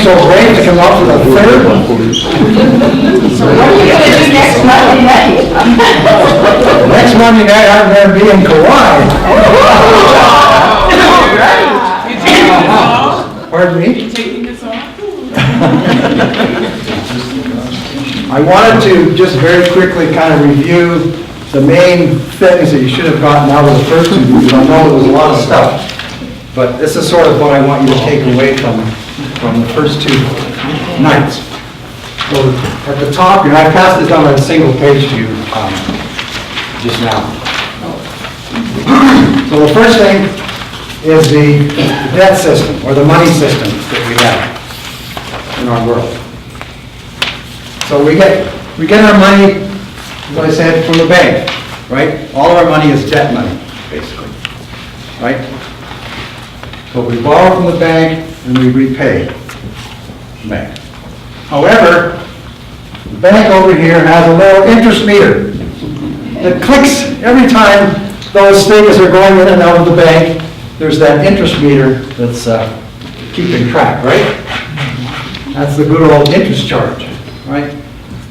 so brave to come up with a third one? So what are you going to do next Monday night? Next Monday night, I'm going to be in Kauai. You taking this off? Pardon me? You taking this off? I wanted to just very quickly kind of review the main things that you should have gotten out of the first two, because I know there was a lot of stuff. But this is sort of what I want you to take away from the first two nights. So at the top, and I passed this on a single page to you just now. So the first thing is the debt system, or the money system that we have in our world. So we get our money, as I said, from the bank, right? All of our money is debt money, basically, right? So we borrow from the bank and we repay the bank. However, the bank over here has a little interest meter that clicks every time those things are going in and out of the bank. There's that interest meter that's keeping track, right? That's the good old interest charge, right?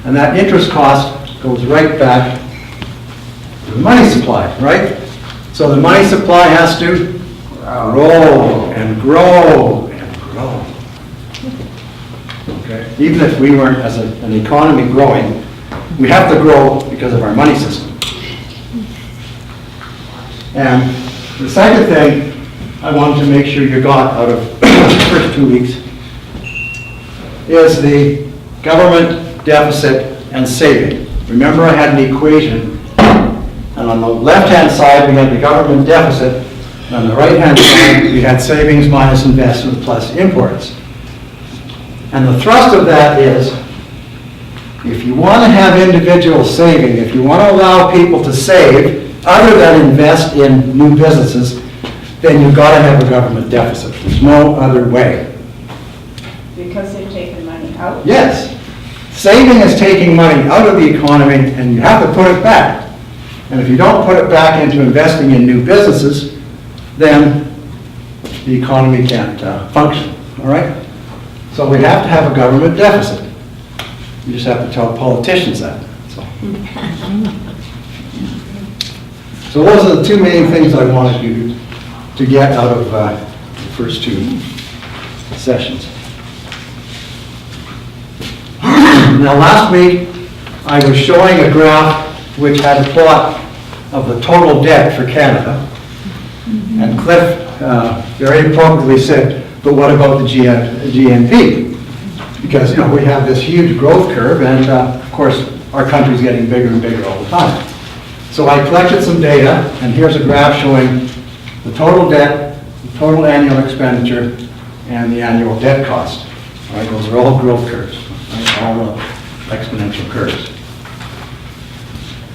And that interest cost goes right back to the money supply, right? So the money supply has to grow and grow and grow. Okay? Even if we weren't, as an economy, growing, we have to grow because of our money system. And the second thing I wanted to make sure you got out of the first 2 weeks is the government deficit and saving. Remember, I had an equation, and on the left-hand side we had the government deficit, and on the right-hand side we had savings minus investment plus imports. And the thrust of that is, if you want to have individual saving, if you want to allow people to save other than invest in new businesses, then you've got to have a government deficit. There's no other way. Because they're taking money out? Yes. Saving is taking money out of the economy, and you have to put it back. And if you don't put it back into investing in new businesses, then the economy can't function, all right? So we have to have a government deficit. You just have to tell politicians that. So those are the two main things I wanted you to get out of the first two sessions. Now last week, I was showing a graph which had a plot of the total debt for Canada. And Cliff very appropriately said, but what about the GNP? Because, you know, we have this huge growth curve, and of course, our country's getting bigger and bigger all the time. So I collected some data, and here's a graph showing the total debt, the total annual expenditure, and the annual debt cost. All right, those are all growth curves, right? All exponential curves.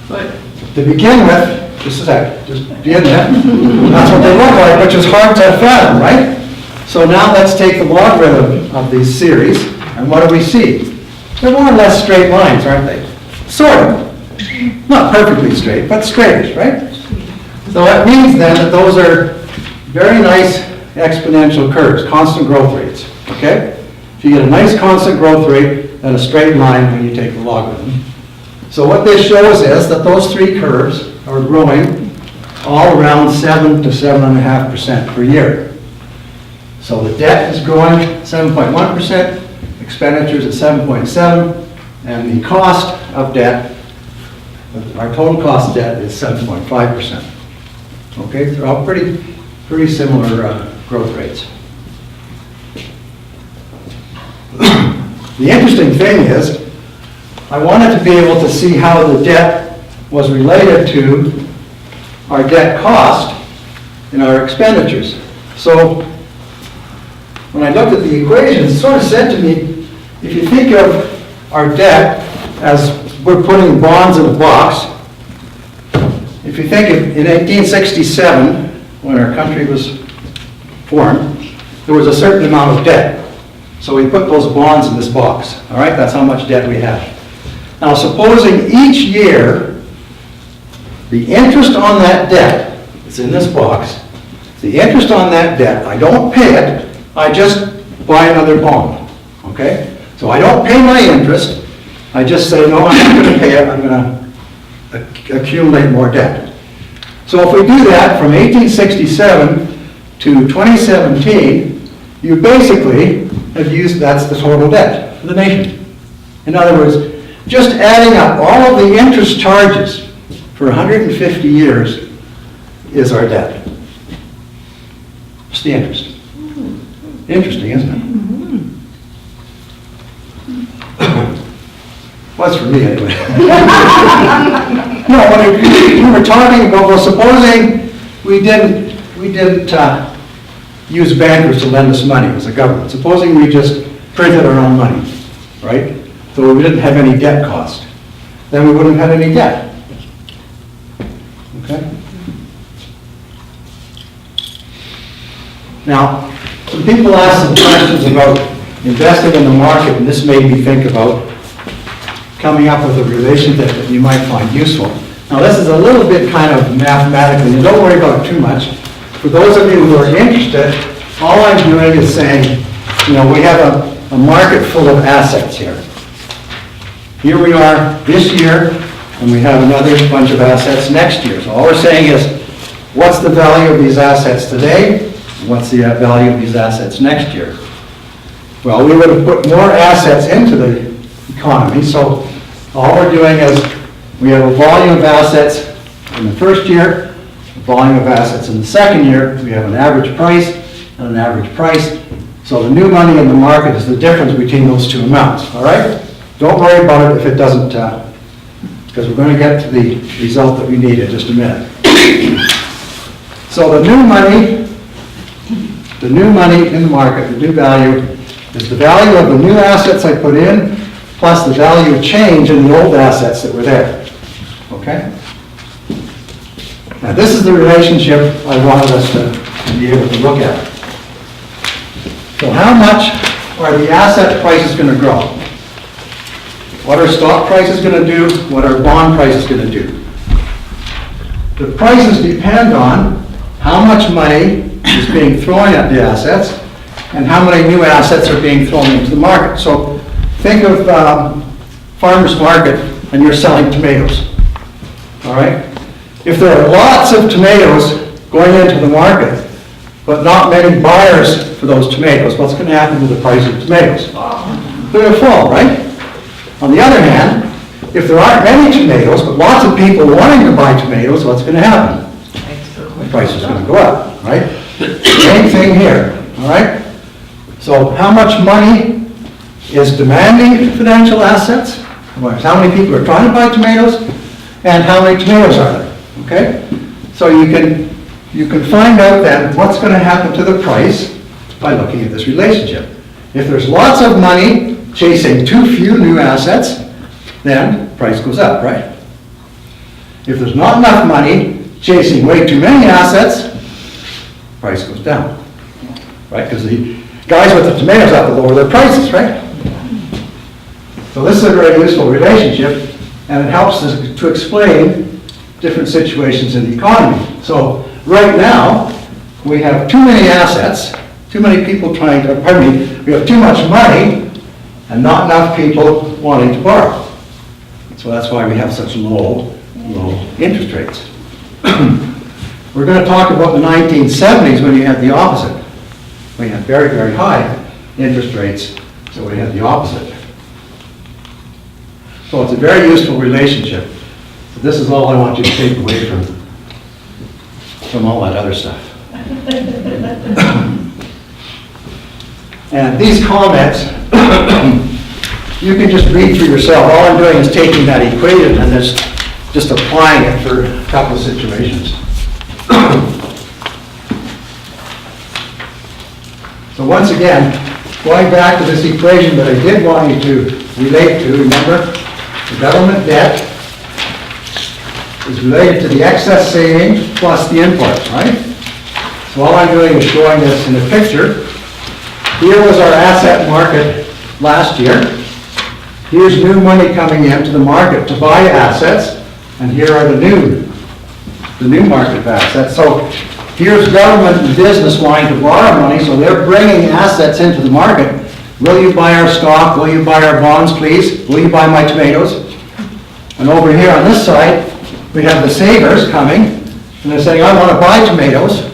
But To begin with, just a sec, just be in there. That's what they look like, which is hard to fathom, right? So now let's take the logarithm of these series, and what do we see? They're more or less straight lines, aren't they? Sort of. Not perfectly straight, but straight, right? So that means then that those are very nice exponential curves, constant growth rates, okay? If you get a nice constant growth rate, then a straight line when you take the logarithm. So what this shows is that those three curves are growing all around 7 to 7.5% per year. So the debt is growing 7.1%, expenditures at 7.7, and the cost of debt, our total cost of debt is 7.5%. Okay, they're all pretty similar growth rates. The interesting thing is, I wanted to be able to see how the debt was related to our debt cost and our expenditures. So when I looked at the equations, it sort of said to me, if you think of our debt as we're putting bonds in a box, if you think of in 1867, when our country was formed, there was a certain amount of debt. So we put those bonds in this box, all right? That's how much debt we have. Now, supposing each year, the interest on that debt is in this box, the interest on that debt, I don't pay it, I just buy another bond. okay? So I don't pay my interest, I just say, no, I'm not going to pay it, I'm going to accumulate more debt. So if we do that from 1867 to 2017, you basically have used, that's the total debt for the nation. In other words, just adding up all of the interest charges for 150 years is our debt. Just the interest. Interesting, isn't it? Was for me anyway. No, when we were talking about, well, supposing we didn't use bankers to lend us money as a government. Supposing we just printed our own money, right? So we didn't have any debt cost. Then we wouldn't have had any debt. Okay? Now, some people ask some questions about investing in the market, and this made me think about coming up with a relationship that you might find useful. Now, this is a little bit kind of mathematical, and don't worry about it too much. For those of you who are interested, all I'm doing is saying, you know, we have a market full of assets here. Here we are this year, and we have another bunch of assets next year. So all we're saying is, what's the value of these assets today? And what's the value of these assets next year? Well, we would have put more assets into the economy, so all we're doing is we have a volume of assets in the first year, a volume of assets in the second year, we have an average price and an average price. So the new money in the market is the difference between those two amounts, all right? Don't worry about it if it doesn't, because we're going to get to the result that we need in just a minute. So the new money in the market, the new value, is the value of the new assets I put in, plus the value of change in the old assets that were there. Okay? Now this is the relationship I wanted us to be able to look at. So how much are the asset prices going to grow? What are stock prices going to do? What are bond prices going to do? The prices depend on how much money is being thrown at the assets and how many new assets are being thrown into the market. So think of farmer's market and you're selling tomatoes. All right? If there are lots of tomatoes going into the market, but not many buyers for those tomatoes, what's going to happen to the price of tomatoes? They're going to fall, right? On the other hand, if there aren't many tomatoes, but lots of people wanting to buy tomatoes, what's going to happen? The price is going to go up, right? Same thing here, all right? So how much money is demanding financial assets? How many people are trying to buy tomatoes? And how many tomatoes are there? Okay? So you can find out then what's going to happen to the price by looking at this relationship. If there's lots of money chasing too few new assets, then price goes up, right? If there's not enough money chasing way too many assets, price goes down, right? Because the guys with the tomatoes have to lower their prices, right? So this is a very useful relationship, and it helps us to explain different situations in the economy. So right now, we have too many assets, too many people trying to, we have too much money and not enough people wanting to borrow. So that's why we have such low interest rates. We're going to talk about the 1970s when you had the opposite. We had very, very high interest rates, so we had the opposite. So it's a very useful relationship. So this is all I want you to take away from all that other stuff. And these comments, you can just read for yourself. All I'm doing is taking that equation and just applying it for a couple of situations. So once again, going back to this equation that I did want you to relate to, remember, the government debt is related to the excess savings plus the imports, right? So all I'm doing is showing this in a picture. Here was our asset market last year. Here's new money coming into the market to buy assets, and here are the new market of assets. So here's government and business wanting to borrow money, so they're bringing assets into the market. will you buy our stock? Will you buy our bonds, please? Will you buy my tomatoes? And over here on this side, we have the savers coming, and they're saying, I want to buy tomatoes.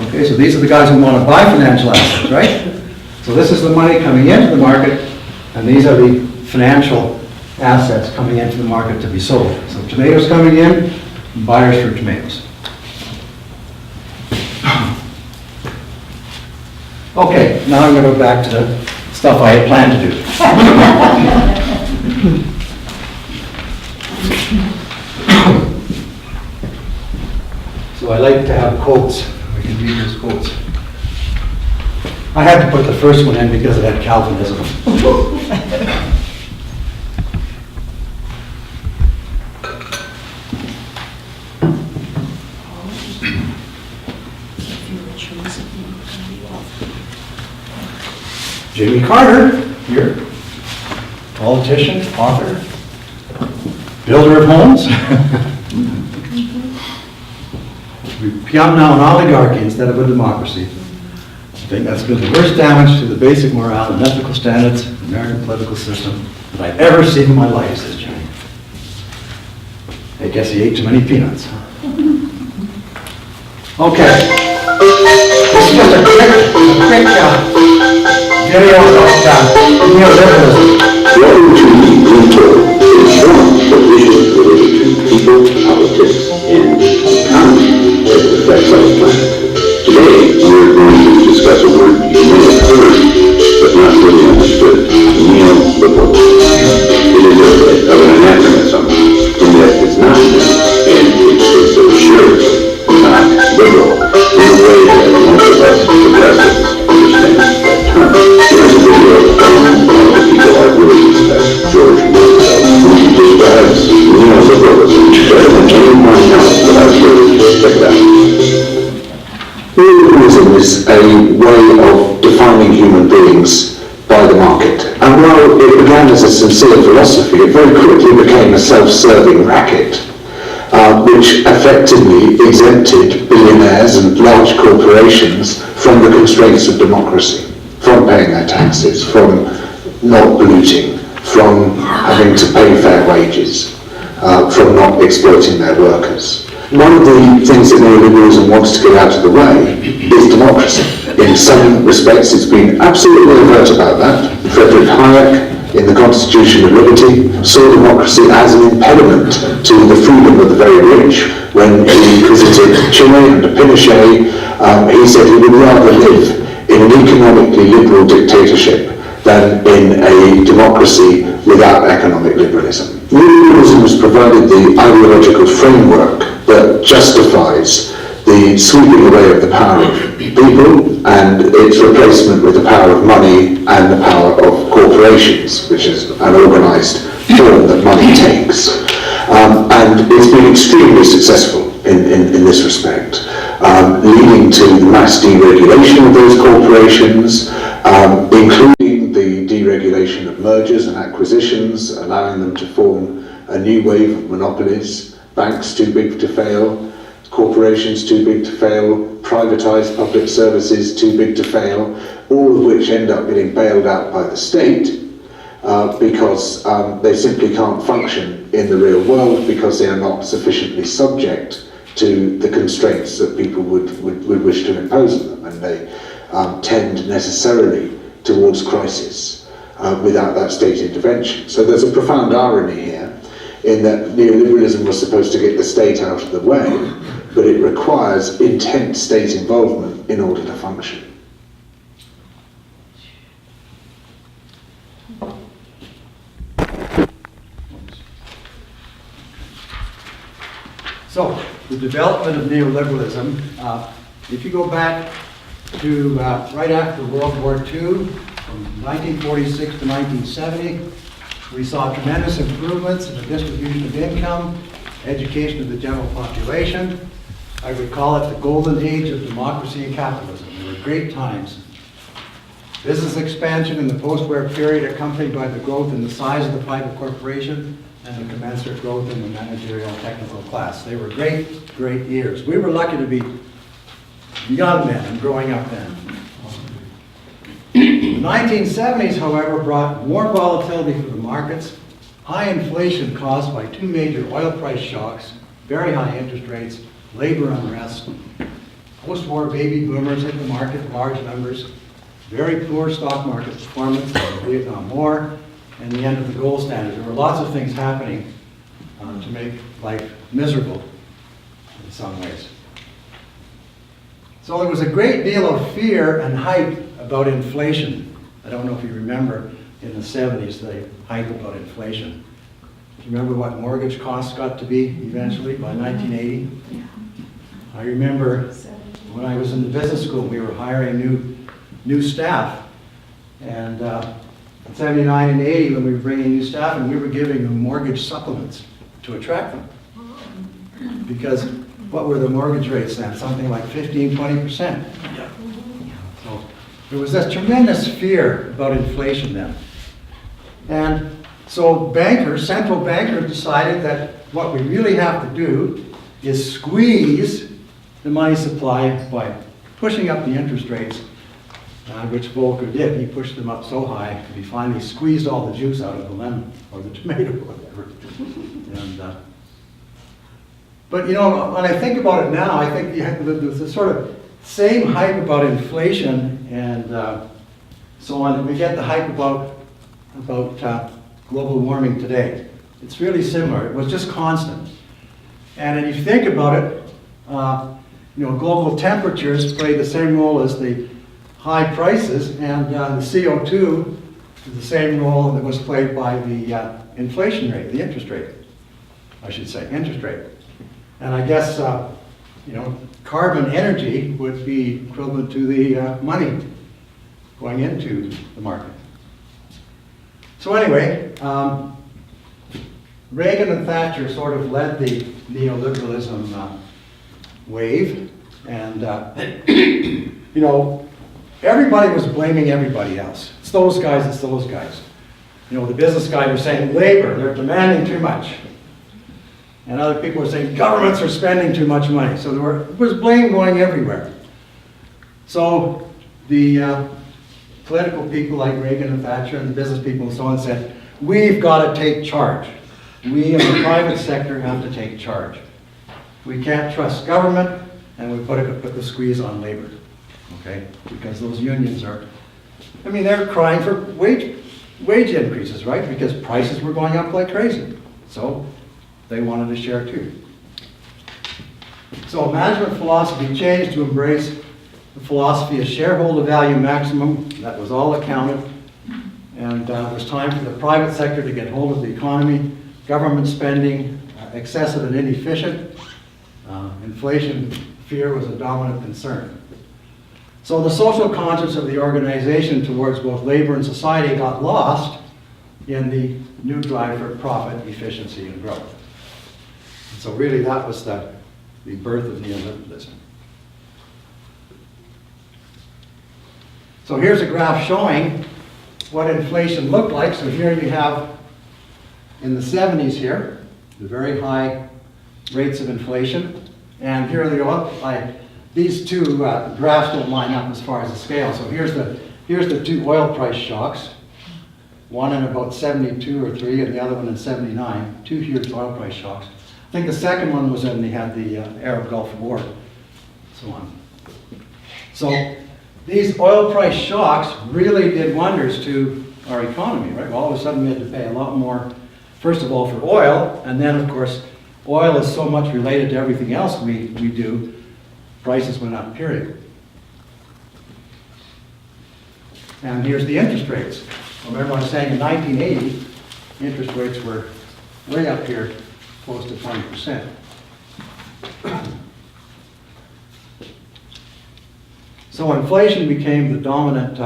Okay, so these are the guys who want to buy financial assets, right? So this is the money coming into the market, and these are the financial assets coming into the market to be sold. So tomatoes coming in, buyers for tomatoes. Okay, now I'm going to go back to the stuff I had planned to do. So I like to have quotes. We can read those quotes. I had to put the first one in because it had Calvinism. Jimmy Carter, here, politician, author, builder of homes. We become now an oligarchy instead of a democracy. I think that's been the worst damage to the basic morale and ethical standards of the American political system that I've ever seen in my life, says Jimmy. I guess he ate too many peanuts. Okay. This is just a quick video about neoliberalism. Welcome to the Blue Talk, a strong vision related to people, politics, and economy as it affects our planet. Today, we're going to discuss a word you may have heard, but not really understood, neoliberalism. It is of an anachronism, in that it's not new, and it's assuredly not liberal, in a way that most of us progressives understand that term. Here's a video from one of the people I really respect, George Orwell, who describes neoliberalism better than anyone else that I've heard. Check it out. Neoliberalism is a way of defining human beings by the market. And while it began as a sincere philosophy, it very quickly became a self-serving racket, which effectively exempted billionaires and large corporations from the constraints of democracy, from paying their taxes, from not polluting, from having to pay fair wages, from not exploiting their workers. One of the things that neoliberalism wants to get out of the way is democracy. In some respects, it's been absolutely overt about that. Friedrich Hayek, in the Constitution of Liberty, saw democracy as an impediment to the freedom of the very rich. When he visited Chile under Pinochet, he said he would rather live in an economically liberal dictatorship than in a democracy without economic liberalism. Neoliberalism has provided the ideological framework that justifies the sweeping away of the power of people and its replacement with the power of money and the power of corporations, which is an organized form that money takes. And it's been extremely successful in this respect, leading to the mass deregulation of those corporations, including the deregulation of mergers and acquisitions, allowing them to form a new wave of monopolies, banks too big to fail, corporations too big to fail, privatized public services too big to fail, all of which end up getting bailed out by the state because they simply can't function in the real world because they are not sufficiently subject to the constraints that people would wish to impose on them, and they tend necessarily towards crisis without that state intervention. So there's a profound irony here in that neoliberalism was supposed to get the state out of the way, but it requires intense state involvement in order to function. So, the development of neoliberalism, if you go back to right after World War II, from 1946 to 1970, we saw tremendous improvements in the distribution of income, education of the general population. I would call it the golden age of democracy and capitalism. They were great times. Business expansion in the post-war period accompanied by the growth in the size of the private corporation and the commensurate growth in the managerial and technical class. They were great, great years. We were lucky to be young men and growing up then. 1970s, however, brought more volatility for the markets, high inflation caused by two major oil price shocks, very high interest rates, labor unrest, post-war baby boomers hit the market in large numbers, very poor stock market performance, the Vietnam War, and the end of the gold standard. There were lots of things happening to make life miserable in some ways. So there was a great deal of fear and hype about inflation. I don't know if you remember in the 70s the hype about inflation. Do you remember what mortgage costs got to be eventually by 1980? I remember when I was in the business school, we were hiring new staff. And in 79 and 80, when we were bringing new staff, and we were giving them mortgage supplements to attract them. Because what were the mortgage rates then? Something like 15, 20%. So there was this tremendous fear about inflation then. And so central bankers decided that what we really have to do is squeeze the money supply by pushing up the interest rates, which Volcker did. He pushed them up so high that he finally squeezed all the juice out of the lemon or the tomato or whatever. And, but you know, when I think about it now, I think the sort of same hype about inflation and so on. We get the hype about global warming today. It's really similar. It was just constant. And if you think about it, you know, global temperatures play the same role as the high prices, and the CO2 is the same role that was played by the inflation rate, the interest rate, I should say, interest rate. And I guess, you know, carbon energy would be equivalent to the money going into the market. So anyway, Reagan and Thatcher sort of led the neoliberalism wave, and you know, everybody was blaming everybody else. It's those guys, it's those guys. You know, the business guys were saying labor, they're demanding too much. And other people were saying governments are spending too much money. So there was blame going everywhere. So the political people like Reagan and Thatcher and the business people and so on said, we've got to take charge. We in the private sector have to take charge. We can't trust government, and we put the squeeze on labor, okay? Because those unions are, I mean, they're crying for wage increases, right? Because prices were going up like crazy. So they wanted to share too. So management philosophy changed to embrace the philosophy of shareholder value maximum. That was all accounted. And it was time for the private sector to get hold of the economy. Government spending, excessive and inefficient. Inflation fear was a dominant concern. So the social conscience of the organization towards both labor and society got lost in the new drive for profit, efficiency, and growth. And so really that was the birth of neoliberalism. So here's a graph showing what inflation looked like. So here you have, in the 70s here, the very high rates of inflation. And here they go. These two graphs don't line up as far as the scale. So here's the two oil price shocks. One in about 72 or 3 and the other one in 79. Two huge oil price shocks. I think the second one was when they had the Arab Gulf War, so on. So these oil price shocks really did wonders to our economy, right? All of a sudden we had to pay a lot more, first of all, for oil, and then, of course, oil is so much related to everything else we do, prices went up, period. And here's the interest rates. Remember I was saying in 1980, interest rates were way up here, close to 20%. So inflation became the dominant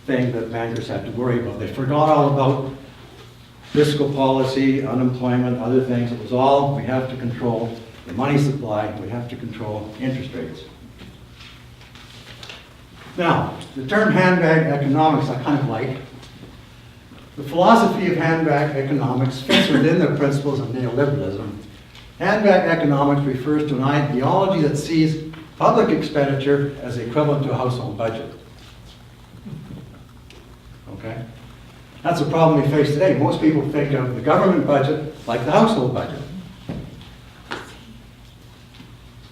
thing that bankers had to worry about. They forgot all about fiscal policy, unemployment, other things. It was all, we have to control the money supply, we have to control interest rates. Now, the term handbag economics I kind of like. The philosophy of handbag economics fits within the principles of neoliberalism. Handbag economics refers to an ideology that sees public expenditure as equivalent to a household budget. okay? That's a problem we face today. Most people think of the government budget like the household budget.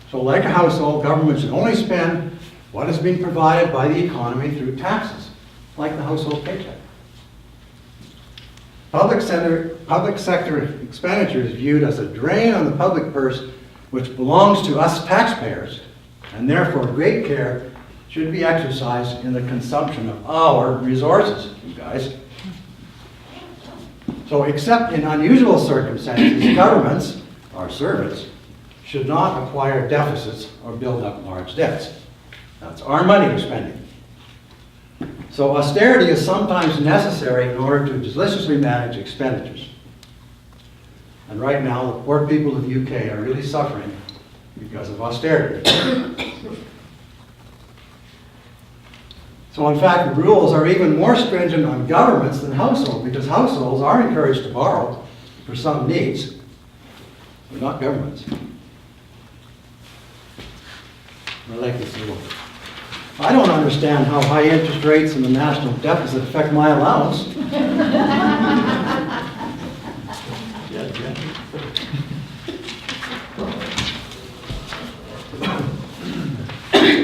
So like a household, government should only spend what has been provided by the economy through taxes, like the household paycheck. Public sector expenditure is viewed as a drain on the public purse, which belongs to us taxpayers, and therefore great care should be exercised in the consumption of our resources, you guys. So except in unusual circumstances, governments, our servants, should not acquire deficits or build up large debts. That's our money we're spending. So austerity is sometimes necessary in order to judiciously manage expenditures. And right now, the poor people of the UK are really suffering because of austerity. So in fact, the rules are even more stringent on governments than households, because households are encouraged to borrow for some needs, but not governments. I like this rule. I don't understand how high interest rates and the national deficit affect my allowance.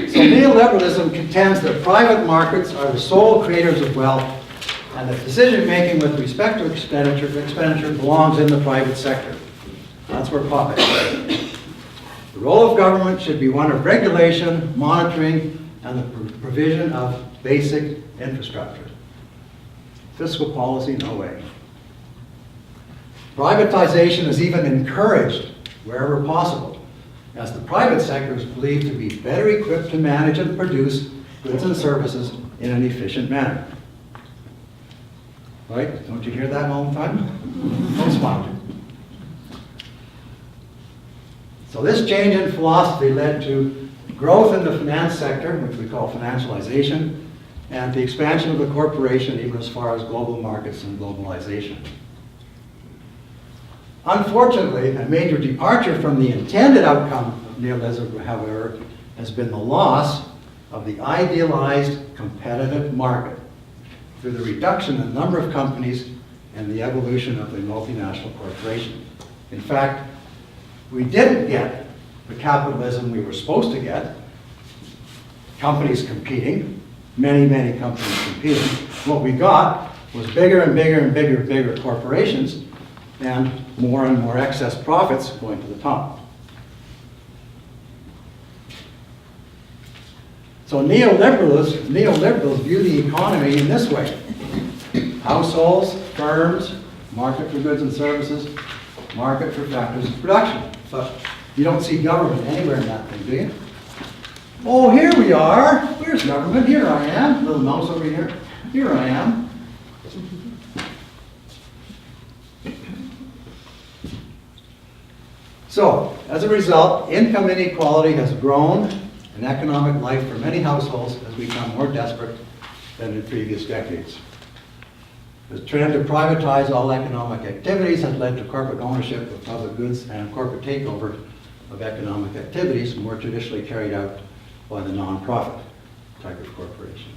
So neoliberalism contends that private markets are the sole creators of wealth, and that decision-making with respect to expenditure belongs in the private sector. That's where profit is. The role of government should be one of regulation, monitoring, and the provision of basic infrastructure. Fiscal policy, no way. Privatization is even encouraged wherever possible, as the private sector is believed to be better equipped to manage and produce goods and services in an efficient manner. Right? Don't you hear that all the time? Don't smile. So this change in philosophy led to growth in the finance sector, which we call financialization, and the expansion of the corporation even as far as global markets and globalization. Unfortunately, a major departure from the intended outcome of neoliberalism, however, has been the loss of the idealized competitive market through the reduction in the number of companies and the evolution of the multinational corporation. In fact, we didn't get the capitalism we were supposed to get, companies competing, many companies competing. What we got was bigger and bigger corporations and more excess profits going to the top. So neoliberals view the economy in this way. Households, firms, market for goods and services, market for factors of production. But you don't see government anywhere in that thing, do you? Oh, here we are. Where's government? Here I am. Little mouse over here. Here I am. So, as a result, income inequality has grown, and economic life for many households has become more desperate than in previous decades. The trend to privatize all economic activities has led to corporate ownership of public goods and corporate takeover of economic activities more traditionally carried out by the non-profit type of corporation.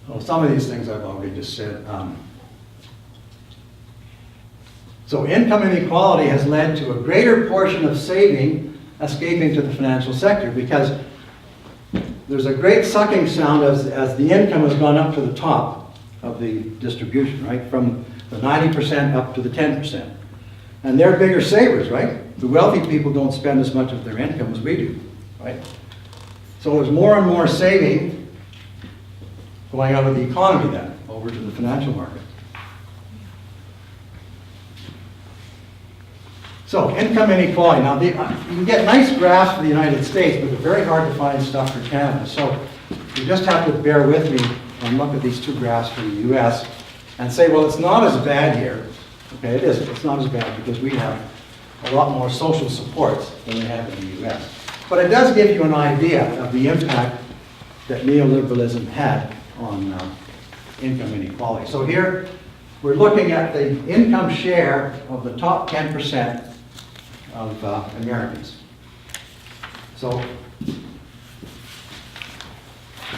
Well, some of these things I've already just said. So income inequality has led to a greater portion of saving escaping to the financial sector, because there's a great sucking sound as the income has gone up to the top of the distribution, right? From the 90% up to the 10%. And they're bigger savers, right? The wealthy people don't spend as much of their income as we do, right? So there's more and more saving going out of the economy then, over to the financial market. So income inequality. Now, you can get nice graphs for the United States, but they're very hard to find stuff for Canada. So you just have to bear with me and look at these two graphs for the US and say, well, it's not as bad here. Okay, it isn't. It's not as bad because we have a lot more social supports than they have in the US. But it does give you an idea of the impact that neoliberalism had on income inequality. So here, we're looking at the income share of the top 10% of Americans. So,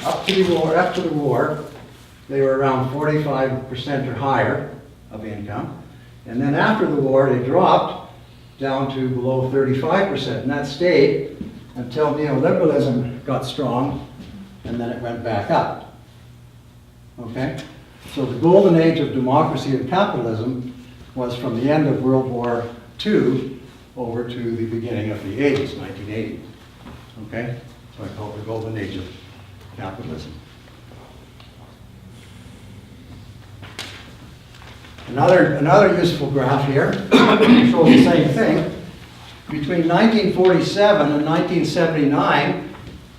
up to the war, they were around 45% or higher of income. And then after the war, they dropped down to below 35%. And that stayed until neoliberalism got strong, and then it went back up. Okay? So the golden age of democracy and capitalism was from the end of World War II over to the beginning of the 80s, 1980. Okay? So I call it the golden age of capitalism. Another useful graph here shows the same thing. Between 1947 and 1979,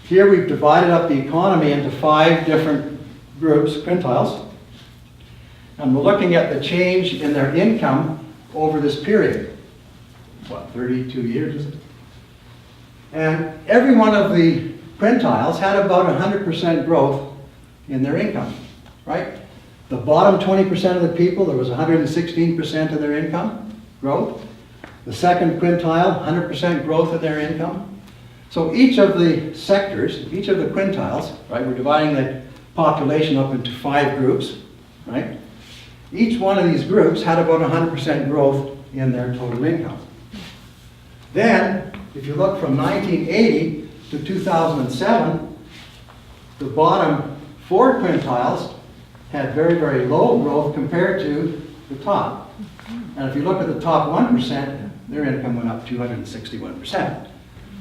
here we've divided up the economy into 5 different groups, quintiles. And we're looking at the change in their income over this period. What, 32 years is it? And every one of the quintiles had about 100% growth in their income, right? The bottom 20% of the people, there was 116% of their income growth. The second quintile, 100% growth in their income. So each of the sectors, each of the quintiles, right, we're dividing the population up into 5 groups, right? Each one of these groups had about 100% growth in their total income. Then, if you look from 1980 to 2007, the bottom 4 quintiles had very, very low growth compared to the top. And if you look at the top 1%, their income went up 261%.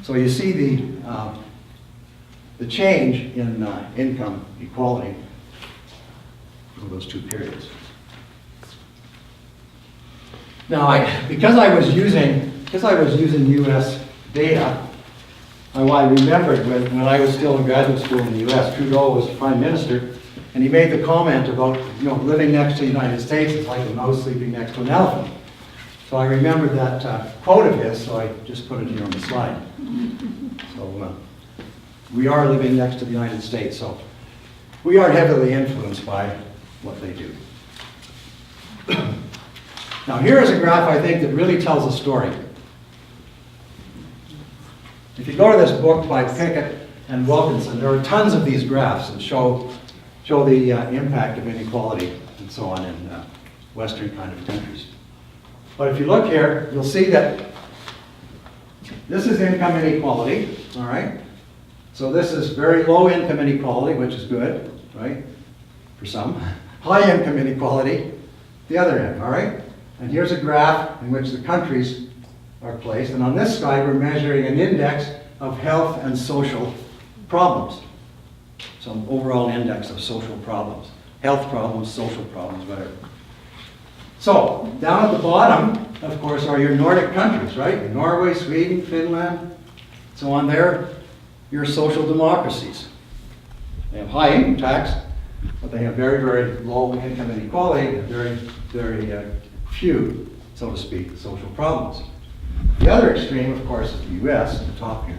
So you see the change in income equality for those 2 periods. Now, because I was using U.S. data, I remembered when I was still in graduate school in the U.S., Trudeau was Prime Minister, and he made the comment about, living next to the United States is like a mouse sleeping next to an elephant. So I remembered that quote of his, so I just put it here on the slide. So we are living next to the United States, so we are heavily influenced by what they do. Now here is a graph I think that really tells a story. If you go to this book by Pickett and Wilkinson, there are tons of these graphs that show the impact of inequality and so on in Western kind of countries. But if you look here, you'll see that this is income inequality, all right? So this is very low income inequality, which is good, right? For some. High income inequality, the other end, all right? And here's a graph in which the countries are placed. And on this slide, we're measuring an index of health and social problems. Some overall index of social problems. Health problems, social problems, whatever. So, down at the bottom, of course, are your Nordic countries, right? Norway, Sweden, Finland, so on there, your social democracies. They have high income tax, but they have very, very low income inequality, and very, very few, so to speak, social problems. The other extreme, of course, is the U.S. at the top here.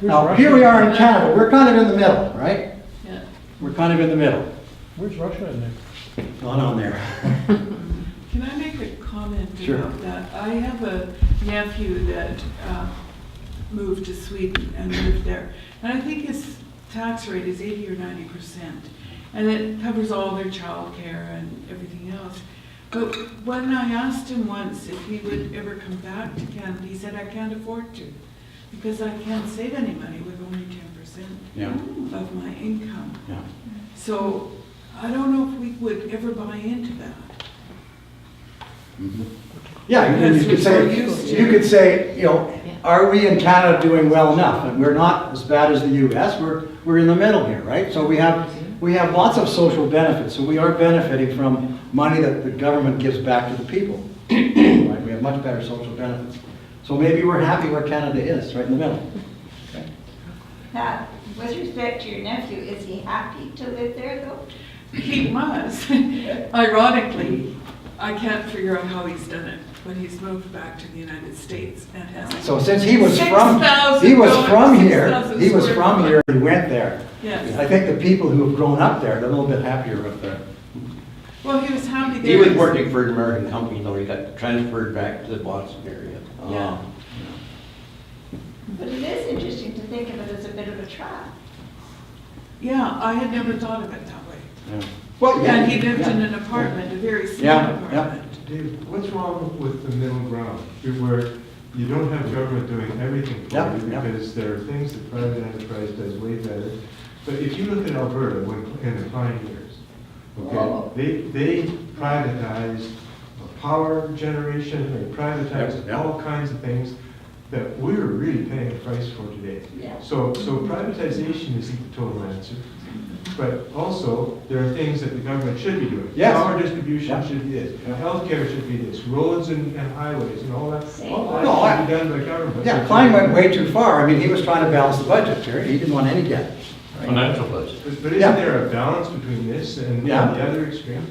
Now, here we are in Canada. We're kind of in the middle, right? Yeah. We're kind of in the middle. Where's Russia in there? Not on there. Can I make a comment Sure. about that? I have a nephew that moved to Sweden and lived there. And I think his tax rate is 80 or 90%. And it covers all their child care and everything else. But when I asked him once if he would ever come back to Canada, he said, I can't afford to, because I can't save any money with only 10% Yeah. of my income. Yeah. So I don't know if we would ever buy into that. Mm-hmm. Yeah, you Yes, could say, are we in Canada doing well enough? And we're not as bad as the U.S. We're in the middle here, right? So we have lots of social benefits. So we are benefiting from money that the government gives back to the people. Right? We have much better social benefits. So maybe we're happy where Canada is, right in the middle. Okay. Now, with respect to your nephew, is he happy to live there though? He was. Ironically, I can't figure out how he's done it, but he's moved back to the United States and has. So since he was from here, he went there. Yes. I think the people who have grown up there, they're a little bit happier up there. Well, he was happy there. He was working for an American company, though he got transferred back to the Boston area. Yeah. But it is interesting to think of it as a bit of a trap. Yeah, I had never thought of it that way. Well, yeah. And he lived yeah. in an apartment, a very small Yeah, yeah. apartment. Dave, what's wrong with the middle ground, where you don't have government doing everything for Yeah, you, yeah. because there are things that private enterprise does way better. But if you look at Alberta in the pioneers, okay, they privatized power generation, they privatized Yeah. all kinds of things that we're really paying a price for today. Yeah. So privatization isn't the total answer. But also, there are things that the government should be doing. Yes. Power distribution Yeah. should be this, Yeah. healthcare should be this, roads and highways and all that. All that No, should be done by government. Yeah, Klein went way too far. I mean, he was trying to balance the budget here. He didn't want any debt. Financial budget. But Yeah. isn't there a balance between this and the Yeah. other extreme?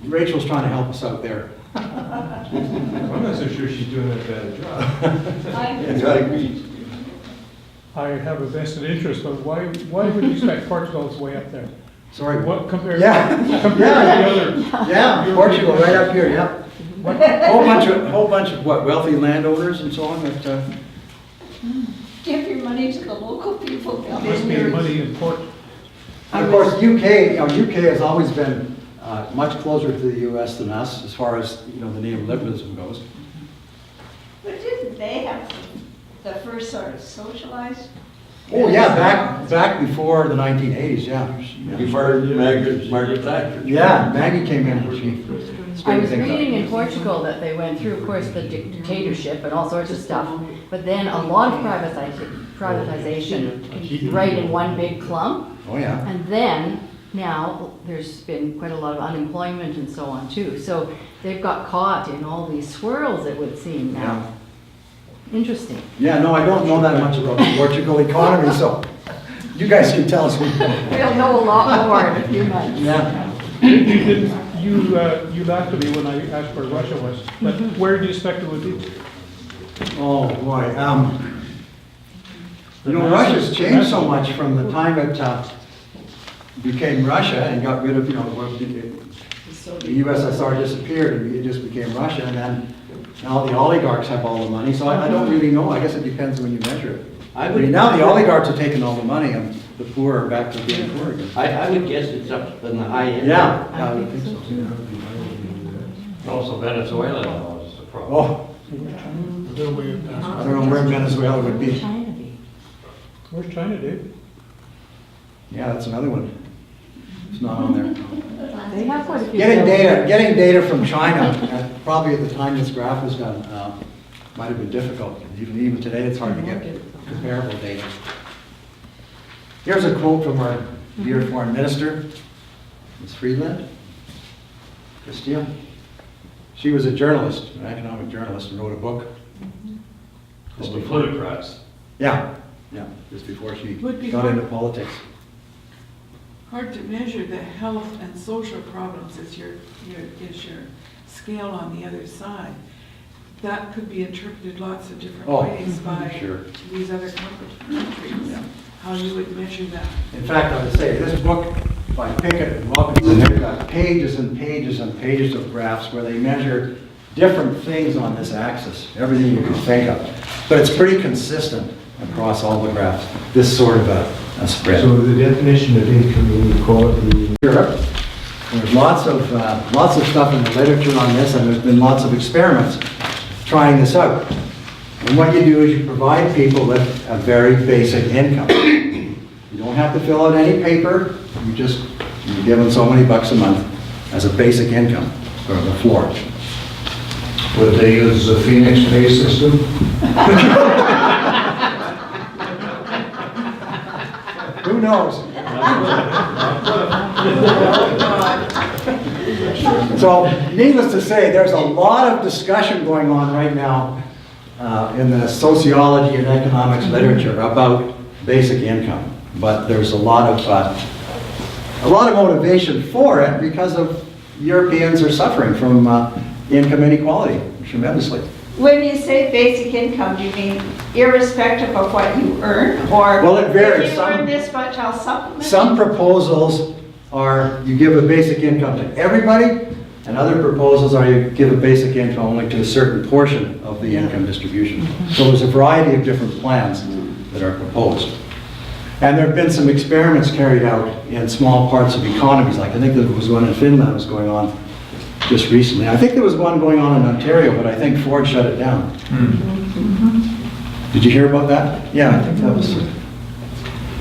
Rachel's trying to help us out there. I'm not so sure she's doing that bad a job. I have a vested interest, but why would you expect Portugal is way up there? Sorry. What compared Yeah. compared to the other? Yeah, Portugal, right up here, yeah. Whole bunch of what, wealthy landowners and so on that, Give your money to the local people. Must be the money in Port. and of course, UK, UK has always been much closer to the US than us as far as, the neoliberalism goes. But didn't they have the first sort of socialized? Oh, yeah, back before the 1980s, yeah. Before Margaret Thatcher. Yeah, Maggie came in and she I straightened was things up. reading in Portugal that they went through, of course, the dictatorship and all sorts of stuff, but then a lot of privatization right in one big clump. Oh, yeah. And then, now, there's been quite a lot of unemployment and so on too. So they've got caught in all these swirls, it would seem now. Interesting. Yeah, no, I don't know that much about the Portugal economy, so you guys can tell us. We'll know a lot more in a few months. Yeah. You laughed at me when I asked where Russia was, but where do you expect it would be? Oh, boy. Russia's changed so much from the time it became Russia and got rid of, the USSR disappeared and it just became Russia, and then now the oligarchs have all the money, so I don't really know. I guess it depends when you measure it. I mean, now the oligarchs are taking all the money and the poor are back to being poor again. I would guess it's up in the high end. Yeah, I would think so. Also Venezuela now is the problem. Oh, I don't know where Venezuela would be. China be? Where's China, Dave? Yeah, that's another one. It's not on there. They have quite a few. Getting data from China, probably at the time this graph was done, might have been difficult. Even today, it's hard to get comparable data. Here's a quote from our dear foreign minister, Ms. Friedland, Christia. She was a journalist, an economic journalist, and wrote a book. Just the plutocrats. Yeah, just before she Would be got hard. into politics. Hard to measure the health and social problems as your scale on the other side. That could be interpreted lots of different Oh, ways by sure. these other countries. Yeah. How you would measure that. In fact, I would say this book by Pickett and Robinson, they've got pages and pages and pages of graphs where they measure different things on this axis, everything you can think of. But it's pretty consistent across all the graphs, this sort of a spread. So the definition of income inequality. Europe, there's lots of stuff in the literature on this, and there's been lots of experiments trying this out. And what you do is you provide people with a very basic income. You don't have to fill out any paper, you give them so many bucks a month as a basic income, sort of a floor. Would they use the Phoenix pay system? Who knows? So, needless to say, there's a lot of discussion going on right now in the sociology and economics literature about basic income. But there's a lot of motivation for it because of Europeans are suffering from income inequality tremendously. When you say basic income, do you mean irrespective of what you earn, or? Well, it varies. If you earn this much, I'll supplement? Some proposals are you give a basic income to everybody, and other proposals are you give a basic income only to a certain portion of the income distribution. So there's a variety of different plans that are proposed. And there have been some experiments carried out in small parts of economies, like I think there was one in Finland that was going on just recently. I think there was one going on in Ontario, but I think Ford shut it down. Did you hear about that? Yeah, I think that was.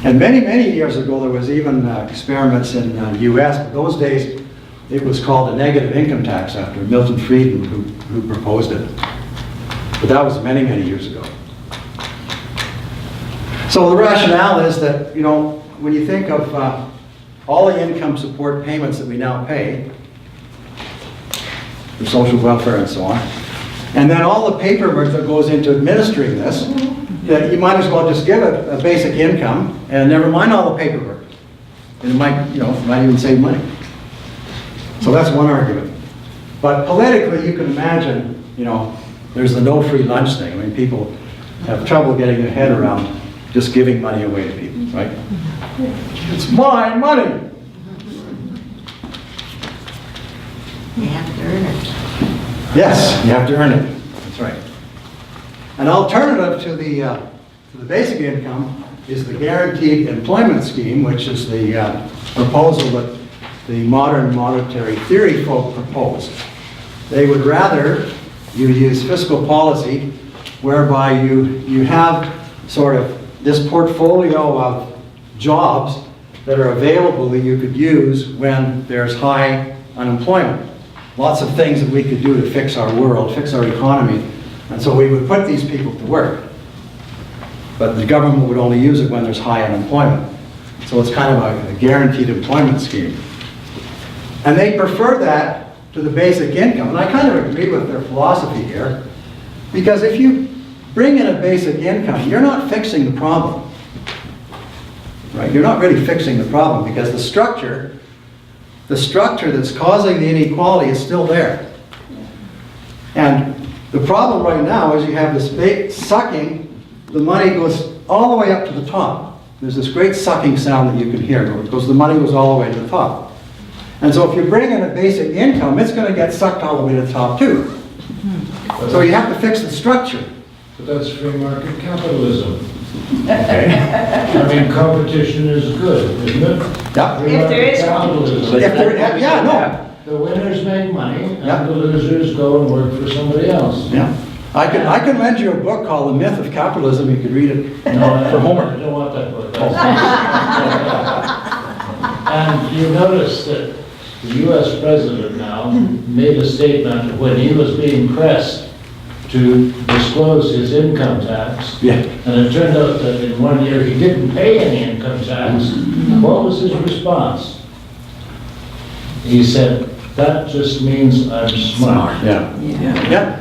And many, many years ago, there was even experiments in the US. But those days, it was called a negative income tax after Milton Friedman, who proposed it. But that was many, many years ago. So the rationale is that, you know, when you think of all the income support payments that we now pay, for social welfare and so on, and then all the paperwork that goes into administering this, that you might as well just give it a basic income and never mind all the paperwork. And it might, you know, might even save money. So that's one argument. But politically, you can imagine, you know, there's the no free lunch thing. I mean, people have trouble getting their head around just giving money away to people, right? It's my money. You have to earn it. Yes, you have to earn it. That's right. An alternative to the basic income is the guaranteed employment scheme, which is the proposal that the modern monetary theory folk proposed. They would rather you use fiscal policy whereby you have sort of this portfolio of jobs that are available that you could use when there's high unemployment. Lots of things that we could do to fix our world, fix our economy, and so we would put these people to work. But the government would only use it when there's high unemployment. So it's kind of a guaranteed employment scheme. And they prefer that to the basic income. And I kind of agree with their philosophy here, because if you bring in a basic income, you're not fixing the problem. Right? You're not really fixing the problem because the structure that's causing the inequality is still there. And the problem right now is you have this sucking, the money goes all the way up to the top. There's this great sucking sound that you can hear because the money goes all the way to the top. And so if you bring in a basic income, it's going to get sucked all the way to the top too. So you have to fix the structure. But that's free market capitalism. Okay. I mean, competition is good, isn't it? Yeah. Free If there market is capitalism. Yeah, no. The winners make money, and Yeah. the losers go and work for somebody else. Yeah. I can lend you a book called The Myth of Capitalism. You could read it for Homer. I don't want that book. And you notice that the US president now made a statement when he was being pressed to disclose his income tax. Yeah. And it turned out that in 1 year he didn't pay any income tax. What was his response? He said, "That just means I'm smart." Yeah. Yeah.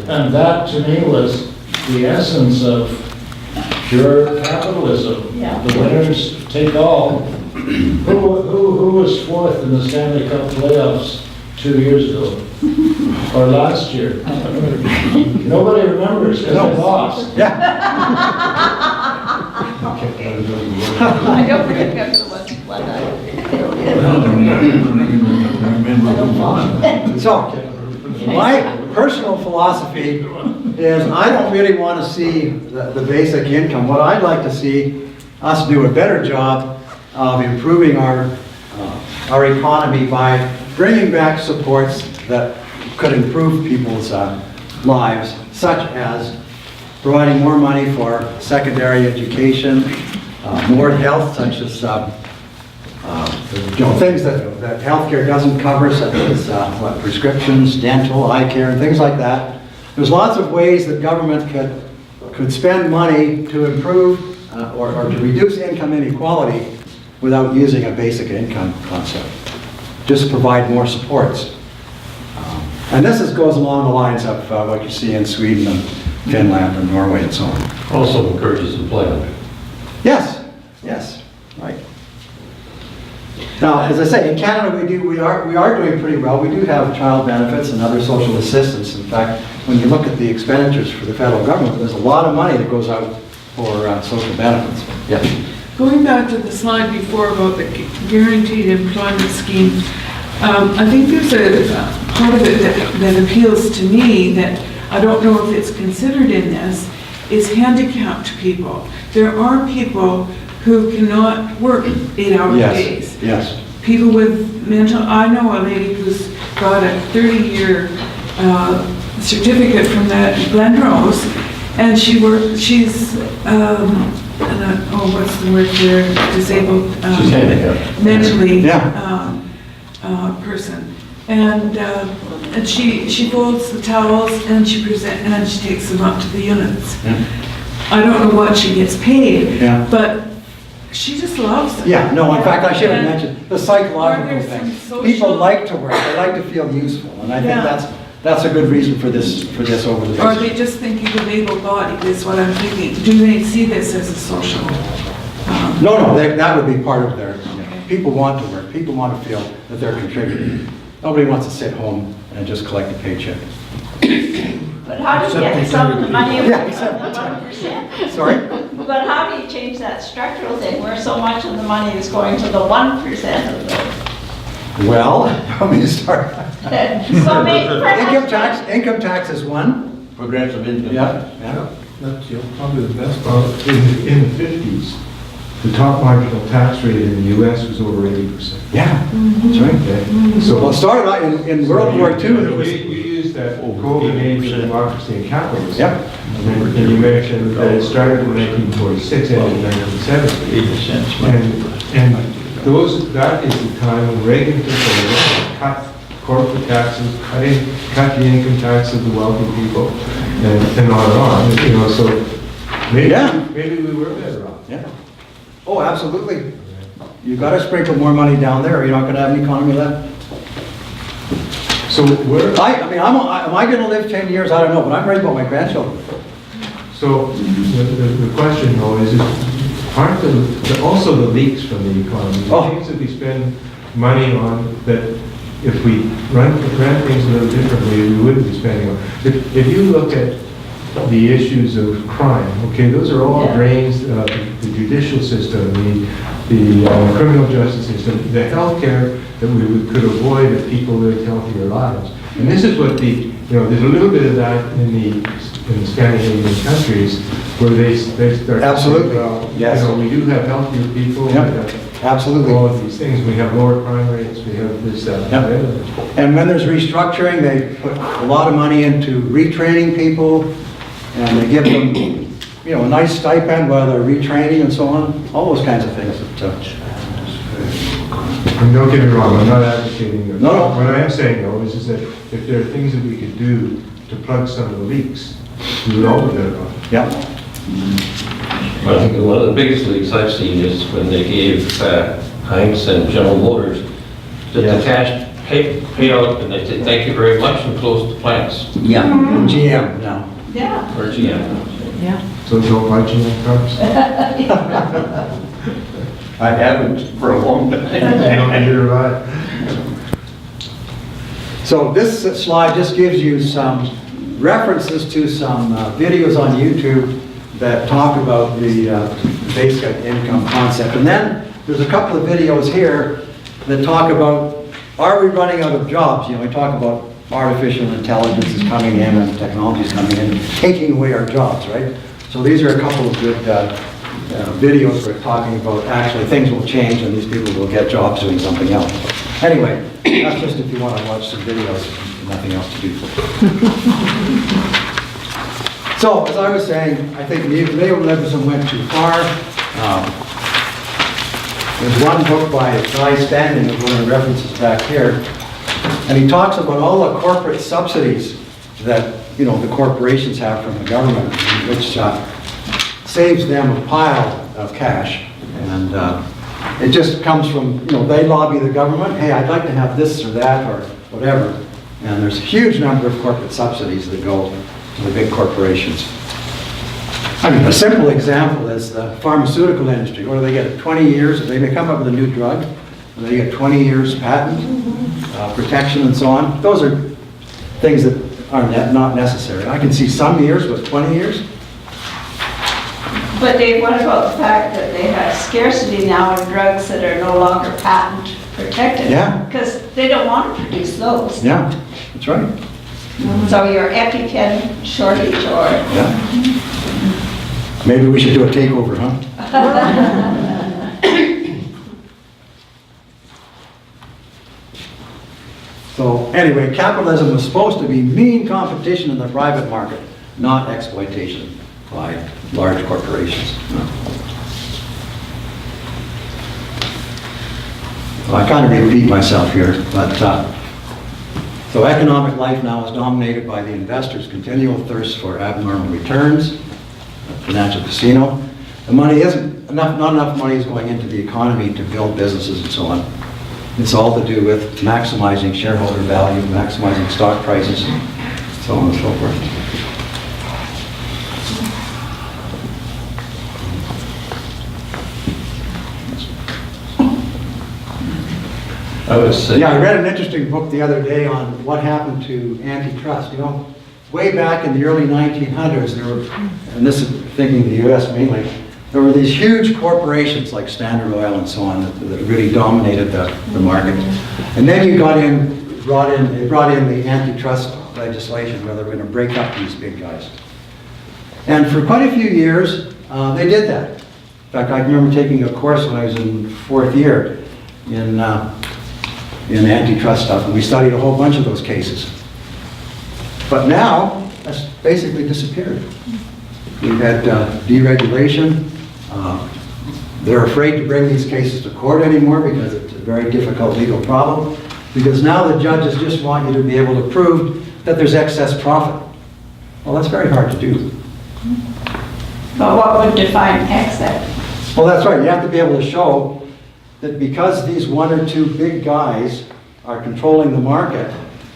And that to me was the essence of pure capitalism. Yeah. The winners take all. Who was fourth in the Stanley Cup playoffs 2 years ago? Or last year? Nobody remembers because they lost. Yeah. I don't remember what So, my personal philosophy is I don't really want to see the basic income. What I'd like to see us do a better job of improving our economy by bringing back supports that could improve people's lives, such as providing more money for secondary education, more health, such as things that healthcare doesn't cover, such as prescriptions, dental, eye care, and things like that. There's lots of ways that government could spend money to improve or to reduce income inequality without using a basic income concept. Just provide more supports. And this goes along the lines of what you see in Sweden and Finland and Norway and so on. Also encourages employment. Yes, yes, right. Now, as I say, in Canada we are doing pretty well. We do have child benefits and other social assistance. In fact, when you look at the expenditures for the federal government, there's a lot of money that goes out for social benefits. Yeah. Going back to the slide before about the guaranteed employment scheme, I think there's a part of it that appeals to me that I don't know if it's considered in this, is handicapped people. There are people who cannot work 8-hour Yes, days. yes. People with mental, I know a lady who's got a 30-year certificate from the Glenrose, and she's, what's the word there, disabled, She's handicapped. mentally Yeah. person. And she folds the towels and she takes them up to the units. Yeah. I don't know what she gets paid, Yeah. but she just loves it. Yeah, no, in fact, I should have And- mentioned the psychological Are there thing. some People social- like to work, they like to feel useful, and I think Yeah. that's a good reason for this over the Or days. they just think he's able-bodied, is what I'm thinking. Do they see this as a social? No, that would be part of their, people want to work, people want to feel that they're contributing. Nobody wants to sit home and just collect a paycheck. But how do you get some of the money away Yeah, from except the 1%? Sorry? But how do you change that structural thing where so much of the money is going to the 1% of the? Well, let me start. So Income tax is one. Progressive income. Yeah. That's probably the best part. In the 50s, the top marginal tax rate in the US was over 80%. Yeah, that's right. Okay? Well, it started out in World War II, it was, You used that golden age of democracy and capitalism. Yep. And you mentioned that it started in 1946 and in 1970. 80 And that is the time when Reagan took over, cut corporate taxes, cut the income tax of the wealthy people, and on, you know, so maybe we were better off. yeah. Oh, absolutely. You got to sprinkle more money down there, or you're not going to have an economy left. So where, I mean, am I going to live 10 years? I don't know, but I'm worried about my grandchildren. so the question though is aren't also the leaks from the economy, the things that we spend money on that if we ran things a little differently, we wouldn't be spending on. If you look at the issues of crime, okay, those are all drains, the judicial system, the criminal justice system, the healthcare that we could avoid if people lived healthier lives. And this is what there's a little bit of that in the Scandinavian countries where they start. Absolutely. Yes. We do have healthier people. Yep. We have Absolutely. all of these things. We have lower crime rates. We have this, that, and the other. And when there's restructuring, they put a lot of money into retraining people, and they give them, a nice stipend while they're retraining and so on, all those kinds of things. And don't get me wrong, I'm not advocating that. No. What I am saying though is that if there are things that we could do to plug some of the leaks, we would all be better off. Yeah. I think one of the biggest leaks I've seen is when they gave Heinz and General Motors the cash payout, and they said, thank you very much, and closed the plants. Yeah. GM now. Yeah. Or GM. Yeah. So don't buy GM cars. I haven't for a long time. Neither have I. So this slide just gives you some references to some videos on YouTube that talk about the basic income concept. And then there's a couple of videos here that talk about, are we running out of jobs? We talk about artificial intelligence is coming in and technology is coming in, taking away our jobs, right? So these are a couple of good videos where talking about actually things will change and these people will get jobs doing something else. Anyway, that's just if you want to watch some videos, nothing else to do. So, as I was saying, I think neoliberalism went too far. There's one book by Guy Standing, that one of the references back here, and he talks about all the corporate subsidies that the corporations have from the government, which saves them a pile of cash. And it just comes from, they lobby the government, hey, I'd like to have this or that or whatever. And there's a huge number of corporate subsidies that go to the big corporations. I mean, a simple example is the pharmaceutical industry. What do they get? 20 years, they may come up with a new drug, and they get 20 years patent protection and so on. Those are things that are not necessary. I can see some years with 20 years. But Dave, what about the fact that they have scarcity now in drugs that are no longer patent protected? Yeah. Because they don't want to produce those. Yeah, that's right. So your EpiPen shortage or... Yeah. Maybe we should do a takeover, huh? So anyway, capitalism was supposed to be mean competition in the private market, not exploitation by large corporations. So I kind of repeat myself here, but so economic life now is dominated by the investors' continual thirst for abnormal returns, financial casino. The money isn't enough, not enough money is going into the economy to build businesses and so on. It's all to do with maximizing shareholder value, maximizing stock prices, so on and so forth. I was saying. Yeah, I read an interesting book the other day on what happened to antitrust. You know, way back in the early 1900s, there were, and this is thinking the U.S. mainly, there were these huge corporations like Standard Oil and so on that really dominated the market. And then you they brought in the antitrust legislation where they were going to break up these big guys. And for quite a few years, they did that. In fact, I remember taking a course when I was in 4th year in antitrust stuff, and we studied a whole bunch of those cases. But now, that's basically disappeared. We've had deregulation. They're afraid to bring these cases to court anymore because it's a very difficult legal problem. Because now the judges just want you to be able to prove that there's excess profit. Well, that's very hard to do. But what would define excess? Well, that's right. You have to be able to show that because these one or two big guys are controlling the market,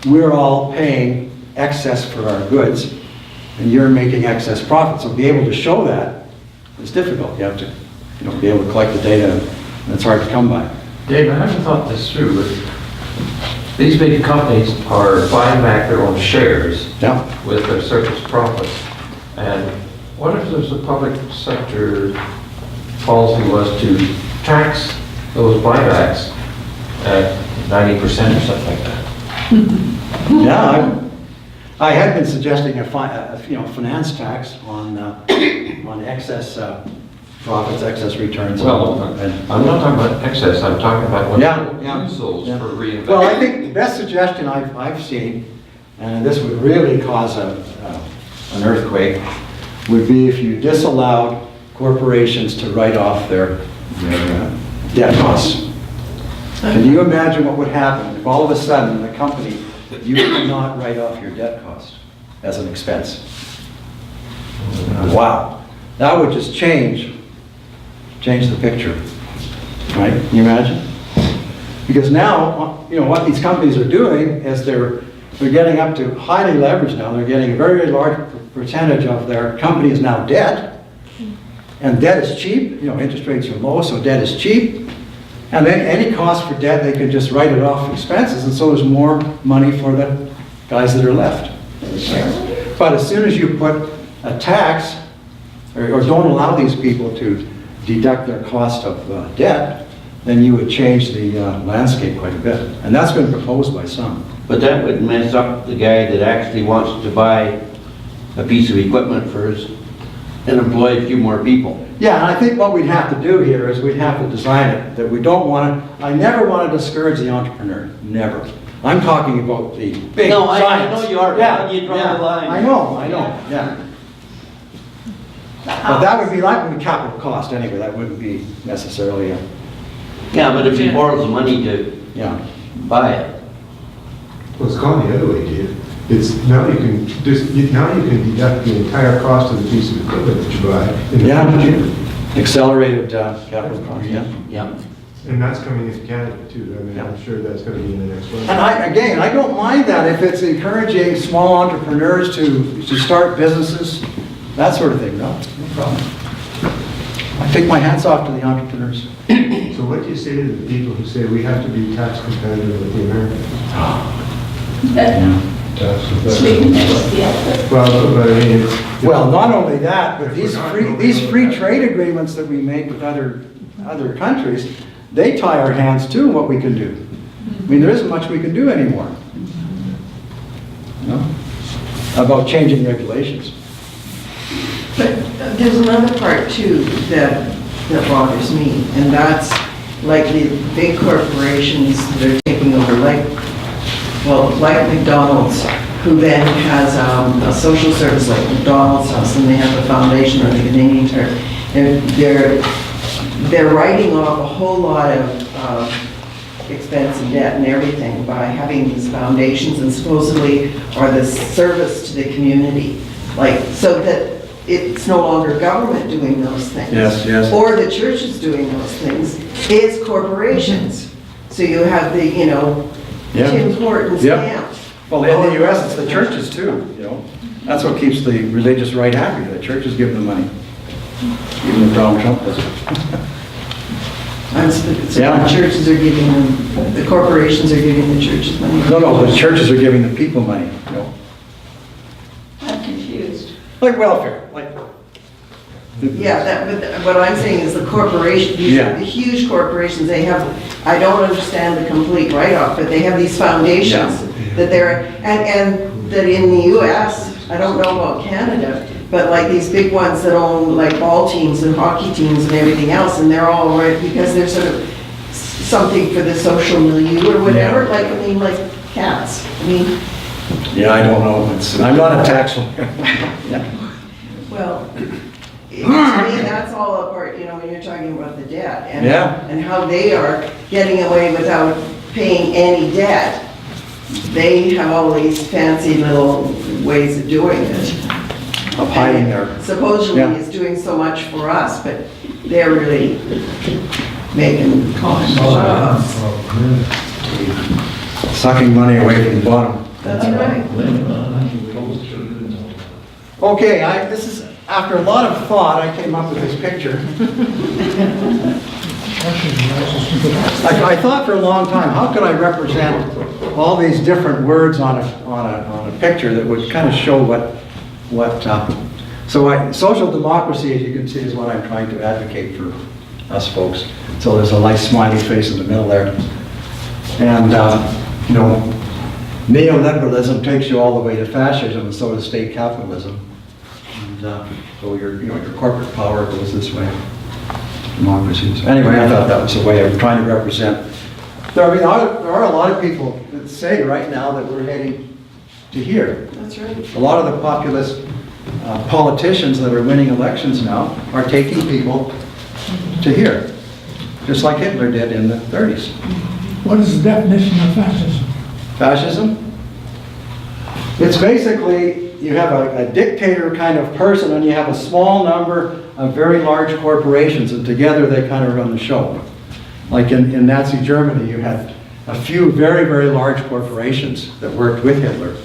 we're all paying excess for our goods, and you're making excess profit. So to be able to show that is difficult. You have to, be able to collect the data, and it's hard to come by. Dave, I haven't thought this through, but these big companies are buying back their own shares with their surplus profits. And what if there's a public sector policy was to tax those buybacks at 90% or something like that? Yeah, I had been suggesting a finance tax on excess profits, excess returns. Well, I'm not talking about excess. I'm talking about what use those for reinvestment. Well, I think the best suggestion I've seen, and this would really cause an earthquake, would be if you disallowed corporations to write off their debt costs. Can you imagine what would happen if all of a sudden in a company you could not write off your debt cost as an expense? Wow, that would just change the picture, right? Can you imagine? Because now, what these companies are doing is they're getting up to highly leveraged now. They're getting a very, very large percentage of their company is now debt, and debt is cheap. Interest rates are low, so debt is cheap. And then any cost for debt, they can just write it off expenses, and so there's more money for the guys that are left. But as soon as you put a tax, or don't allow these people to deduct their cost of debt, then you would change the landscape quite a bit. And that's been proposed by some. But that would mess up the guy that actually wants to buy a piece of equipment first and employ a few more people. Yeah, and I think what we'd have to do here is we'd have to design it that we don't want to, I never want to discourage the entrepreneur, never. I'm talking about the big No, I science. know you are, Yeah, you draw the line. I know, yeah. But that would be capital cost anyway, that wouldn't be necessarily a... Yeah, but if he borrows the money to buy it. Well, it's gone the other way, Dave. It's now you can deduct the entire cost of the piece of equipment that you buy. Accelerated capital cost, Yeah. And that's coming into Canada too. I mean, I'm sure that's going to be in the next one. And I don't mind that if it's encouraging small entrepreneurs to start businesses, that sort of thing, no problem. I take my hats off to the entrepreneurs. So what do you say to the people who say we have to be tax competitive with the Americans? Well, not only that, but these free trade agreements that we make with other countries, they tie our hands too what we can do. I mean, there isn't much we can do anymore. About changing regulations. But there's another part too that bothers me, and that's like the big corporations that are taking over, like McDonald's, who then has a social service like McDonald's House, and they have a foundation or the Canadian term. They're writing off a whole lot of expense and debt and everything by having these foundations, and supposedly are the service to the community. Like, so that it's no longer government doing those things. Yes, yes. Or the church is doing those things. It's corporations. So you have the, Yeah. Tim Hortons Yep. stamps. Well, in the US, it's the churches too, That's what keeps the religious right happy. The churches give them money. Even if Donald Trump doesn't. So Yeah. the churches are giving them, the corporations are giving the churches money. No, the churches are giving the people money, I'm confused. Like welfare, like. Yeah, but what I'm saying is the corporation, Yeah. the huge corporations, they have, I don't understand the complete write-off, but they have these foundations that they're, and that in the US, I don't know about Canada, but like these big ones that own like ball teams and hockey teams and everything else, and they're all right because they're sort of something for the social milieu or whatever, Yeah. like cats. Yeah, I don't know. I'm not a tax lawyer. Well, to me, that's all a part, when you're talking about the debt and, Yeah. and how they are getting away without paying any debt. They have all these fancy little ways of doing it. Of hiding their. Supposedly Yeah. it's doing so much for us, but they're really making costs for us. Sucking money away from the bottom. That's right. Okay, after a lot of thought, I came up with this picture. I thought for a long time, how could I represent all these different words on a picture that would kind of show social democracy, as you can see, is what I'm trying to advocate for us folks. So there's a nice smiley face in the middle there. And, neoliberalism takes you all the way to fascism, and so does state capitalism. And so your corporate power goes this way. Democracies. Anyway, I thought that was a way of trying to represent. There are a lot of people that say right now that we're heading to here. That's right. A lot of the populist politicians that are winning elections now are taking people to here, just like Hitler did in the 30s. What is the definition of fascism? Fascism? It's basically, you have a dictator kind of person, and you have a small number of very large corporations, and together they kind of run the show. Like in Nazi Germany, you had a few very, very large corporations that worked with Hitler.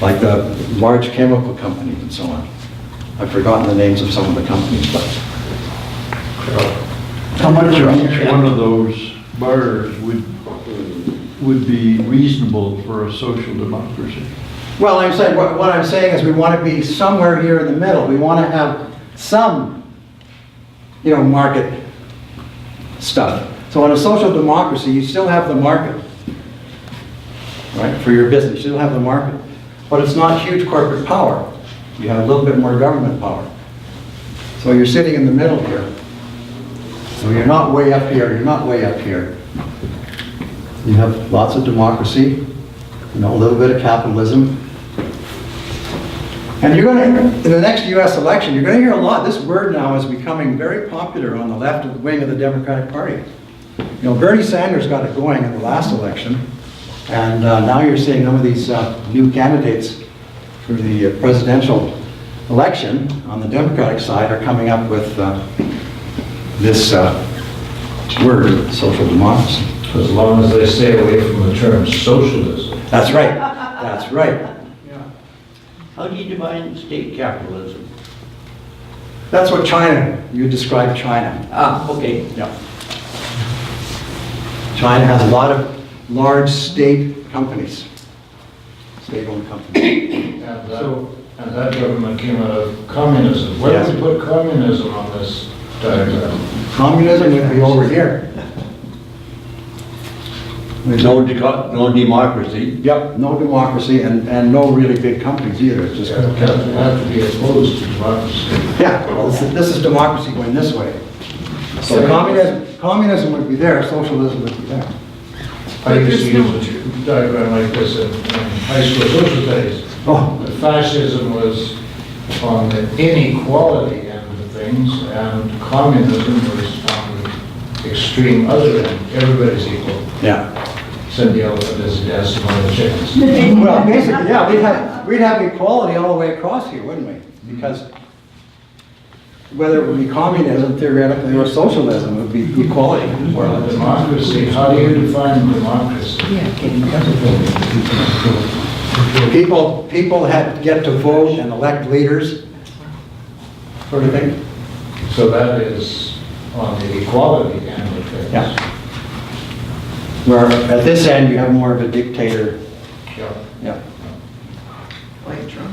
Like the large chemical companies and so on. I've forgotten the names of some of the companies, but. How much of each one of those bars would be reasonable for a social democracy? Well, I'm saying, what I'm saying is we want to be somewhere here in the middle. We want to have some, market stuff. So in a social democracy, you still have the market, right, for your business. You still have the market. But it's not huge corporate power. You have a little bit more government power. So you're sitting in the middle here. So you're not way up here, you're not way up here. You have lots of democracy, a little bit of capitalism. And you're going to, in the next US election, you're going to hear a lot. This word now is becoming very popular on the left wing of the Democratic Party. Bernie Sanders got it going in the last election. And now you're seeing some of these new candidates for the presidential election on the Democratic side are coming up with this word, social democracy. As long as they stay away from the term socialism. That's right. That's right. How do you define state capitalism? That's what China, you described China. Okay. Yeah. China has a lot of large state companies, state-owned companies. And that government came out of communism. Where do we put communism on this diagram? Communism would be over here. No democracy. Yep, no democracy and no really big companies either, it's just. You have to be opposed to democracy. Yeah, well, this is democracy going this way. So communism would be there, socialism would be there. I used to use a diagram like this in high school social studies. Oh, Fascism was on the inequality end of things, and communism was on the extreme other end. Everybody's equal. yeah. Said the elephant as it has some other chickens. Well, basically, yeah, we'd have equality all the way across here, wouldn't we? Because whether it would be communism theoretically or socialism, it would be equality. Well, democracy, how do you define democracy? People get to vote and elect leaders, sort of thing. So that is on the equality end of things. Yeah. Where at this end, you have more of a dictator. Yeah. Yeah. Like Trump.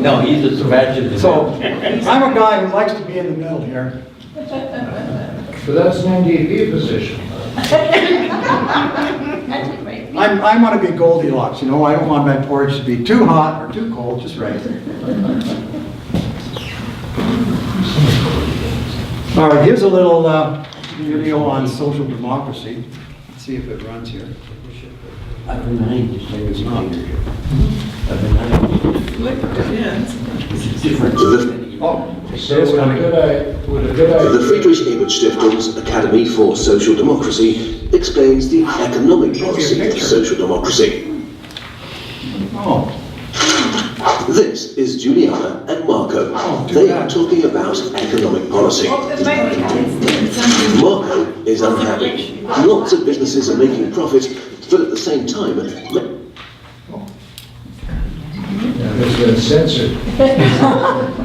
No, he's a savage. So, I'm a guy who likes to be in the middle here. But that's an NDP position. I want to be Goldilocks, you know, I don't want my porridge to be too hot or too cold, just right. All right, here's a little video on social democracy. Let's see if it runs here. I've been nine, just like it's not. So would a good idea. The Friedrich Ebert Stiftung's Academy for Social Democracy explains the economic policy of social democracy. Oh, This is Juliana and Marco. They are talking about economic policy. Marco is unhappy. Lots of businesses are making profit, but at the same time, It's been censored.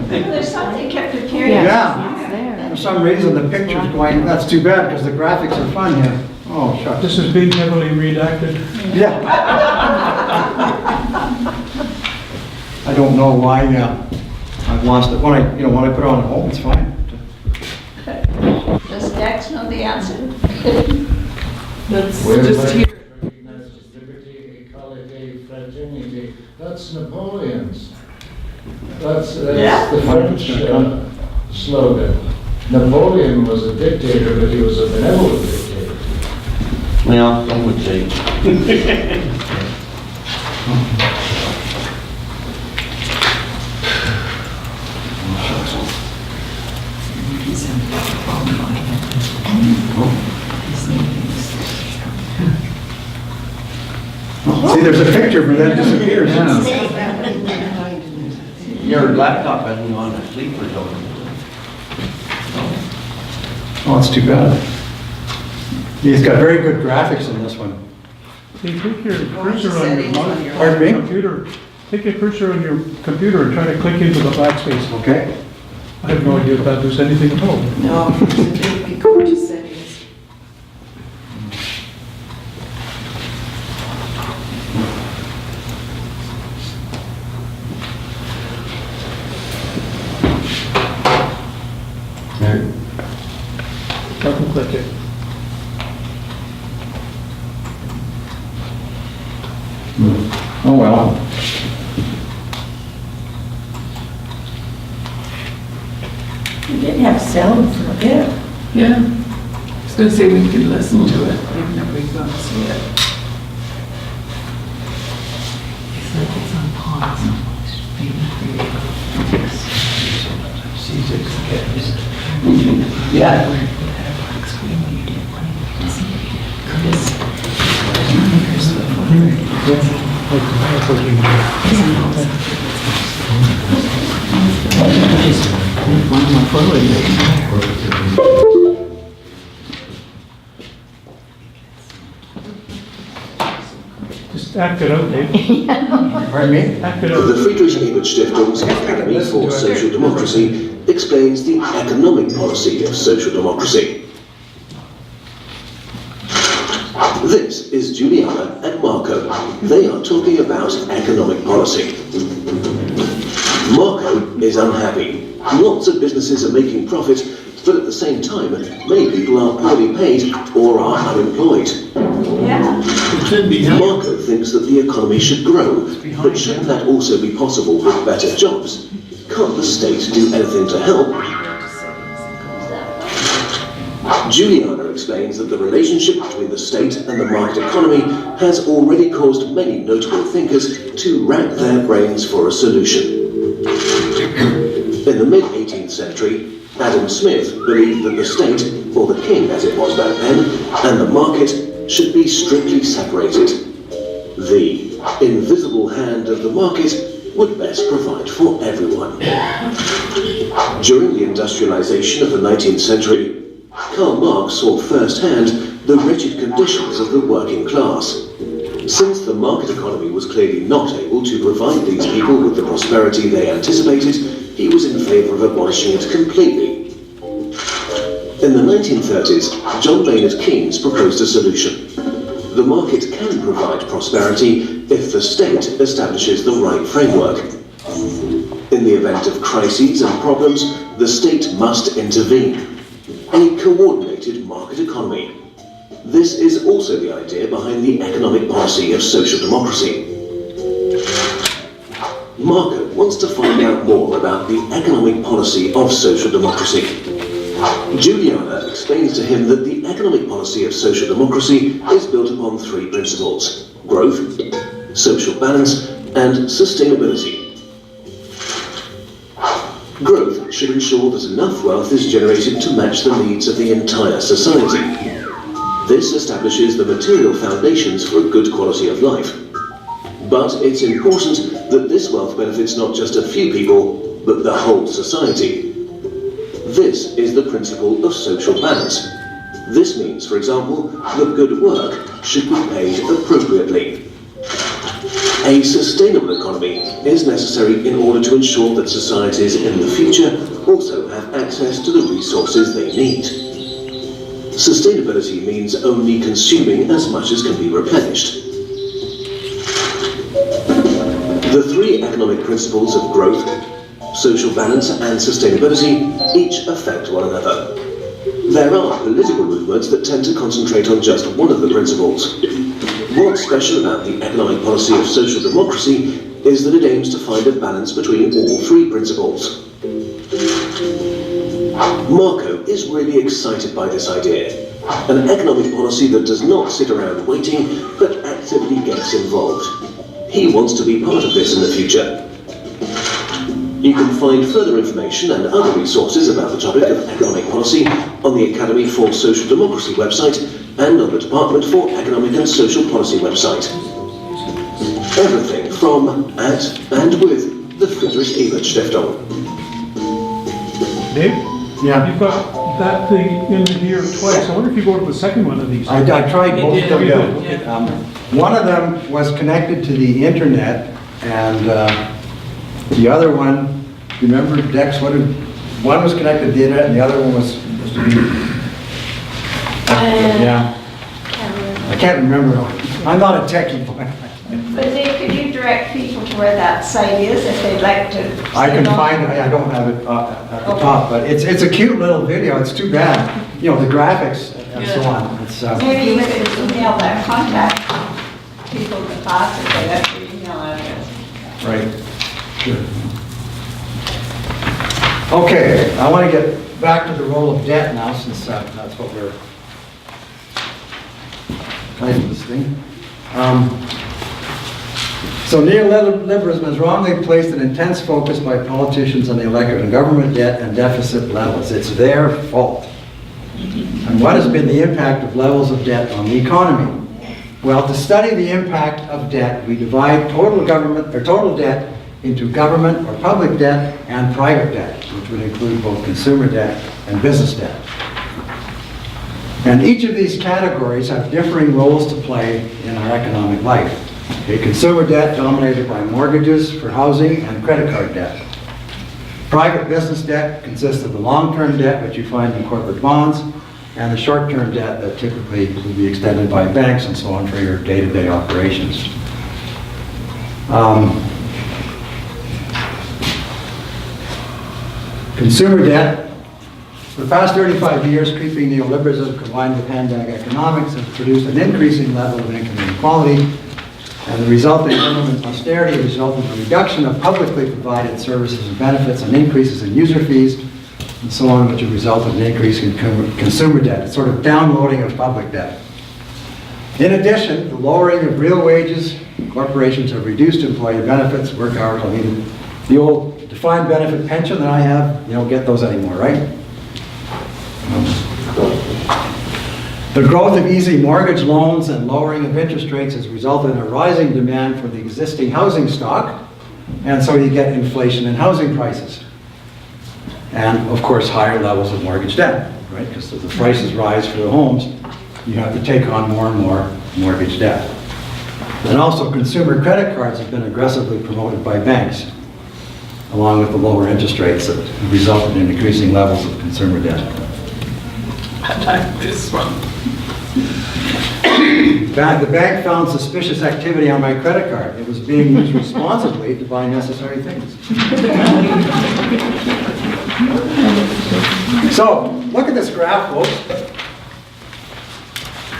There's something kept it carrying. yeah. It's there. For some reason, the picture's going, that's too bad, because the graphics are fun here. Oh, shucks. This has been heavily redacted. Yeah. I don't know why, I've lost it. When I put it on at home, it's fine. Does Dex know the answer? That's Where just is here. recognizes liberty, equality, fraternity. That's Napoleon's. That's Yeah. the French slogan. Napoleon was a dictator, but he was a benevolent dictator. Well, some would say. See, there's a picture, but then it disappears. Your laptop hasn't gone to sleep or something. Oh, it's too bad. He's got very good graphics in this one. Hey, take your Go into cursor on your settings on your- Pardon me? computer. Take your cursor on your computer and try to click into the backspace. Okay. I have no idea if that does anything at all. No, if you go to settings. There. Double click it. Oh, well. We did have sound for a bit. Yeah. I was gonna say we could listen to it, even if we don't see it. It's like it's on pause almost. Yeah. Just act it out, Dave. Pardon me? Act it out. the Friedrich Ebert Stiftung's Academy for Social Democracy explains the economic policy of social democracy. This is Juliana and Marco. They are talking about economic policy. Marco is unhappy. Lots of businesses are making profit, but at the same time, many people are poorly paid or are unemployed. Marco thinks that the economy should grow, but shouldn't that also be possible with better jobs? Can't the state do anything to help? Juliana explains that the relationship between the state and the market economy has already caused many notable thinkers to rack their brains for a solution. In the mid-18th century, Adam Smith believed that the state, or the king as it was back then, and the market should be strictly separated. The invisible hand of the market would best provide for everyone. During the industrialization of the 19th century, Karl Marx saw firsthand the wretched conditions of the working class. Since the market economy was clearly not able to provide these people with the prosperity they anticipated, he was in favor of abolishing it completely. In the 1930s, John Maynard Keynes proposed a solution. The market can provide prosperity if the state establishes the right framework. In the event of crises and problems, the state must intervene. A coordinated market economy. This is also the idea behind the economic policy of social democracy. Marco wants to find out more about the economic policy of social democracy. Juliana explains to him that the economic policy of social democracy is built upon three principles: growth, social balance, and sustainability. Growth should ensure that enough wealth is generated to match the needs of the entire society. This establishes the material foundations for a good quality of life. But it's important that this wealth benefits not just a few people, but the whole society. This is the principle of social balance. This means, for example, that good work should be paid appropriately. A sustainable economy is necessary in order to ensure that societies in the future also have access to the resources they need. Sustainability means only consuming as much as can be replenished. The three economic principles of growth, social balance and sustainability each affect one another. There are political movements that tend to concentrate on just one of the principles. What's special about the economic policy of social democracy is that it aims to find a balance between all three principles. Marco is really excited by this idea. An economic policy that does not sit around waiting, but actively gets involved. He wants to be part of this in the future. You can find further information and other resources about the topic of economic policy on the Academy for Social Democracy website and on the Department for Economic and Social Policy website. Everything from, at, and with the Friedrich Ebert Stiftung. Dave? Yeah. You've got that thing in here twice. I wonder if you go to the second one of these. I tried both of You them. did, One of them was connected to the internet, and the other one, you remember, Dex, one was connected to the internet and the other one was supposed to be... yeah. I can't remember. I'm not a techie. But Dave, could you direct people to where that site is if they'd like to? I can find it, I don't have it at the top, but it's a cute little video. It's too bad, you know, the graphics and so on. It's, Maybe you could email that contact people in the class if they have your email address. right, sure. Okay, I want to get back to the role of debt now, since that's what we're titling this thing. So neoliberalism has wrongly placed an intense focus by politicians on the electorate on government debt and deficit levels. It's their fault. And what has been the impact of levels of debt on the economy? Well, to study the impact of debt, we divide total debt into government or public debt and private debt, which would include both consumer debt and business debt. And each of these categories have differing roles to play in our economic life. Okay, consumer debt dominated by mortgages for housing and credit card debt. Private business debt consists of the long-term debt, which you find in corporate bonds, and the short-term debt that typically will be extended by banks and so on for your day-to-day operations. Consumer debt For the past 35 years, creeping neoliberalism combined with handbag economics has produced an increasing level of income inequality, and the resulting government austerity has resulted in a reduction of publicly provided services and benefits and increases in user fees and so on, which have resulted in an increase in consumer debt. It's sort of downloading of public debt. In addition, the lowering of real wages, corporations have reduced employee benefits, work hours. I mean, the old defined benefit pension that I have, you don't get those anymore, right? The growth of easy mortgage loans and lowering of interest rates has resulted in a rising demand for the existing housing stock, and so you get inflation in housing prices. And of course, higher levels of mortgage debt, right? Because as the prices rise for the homes, you have to take on more and more mortgage debt. And also, consumer credit cards have been aggressively promoted by banks, along with the lower interest rates that have resulted in increasing levels of consumer debt. I like this one. The bank found suspicious activity on my credit card. It was being used responsibly to buy necessary things. So, look at this graph, folks.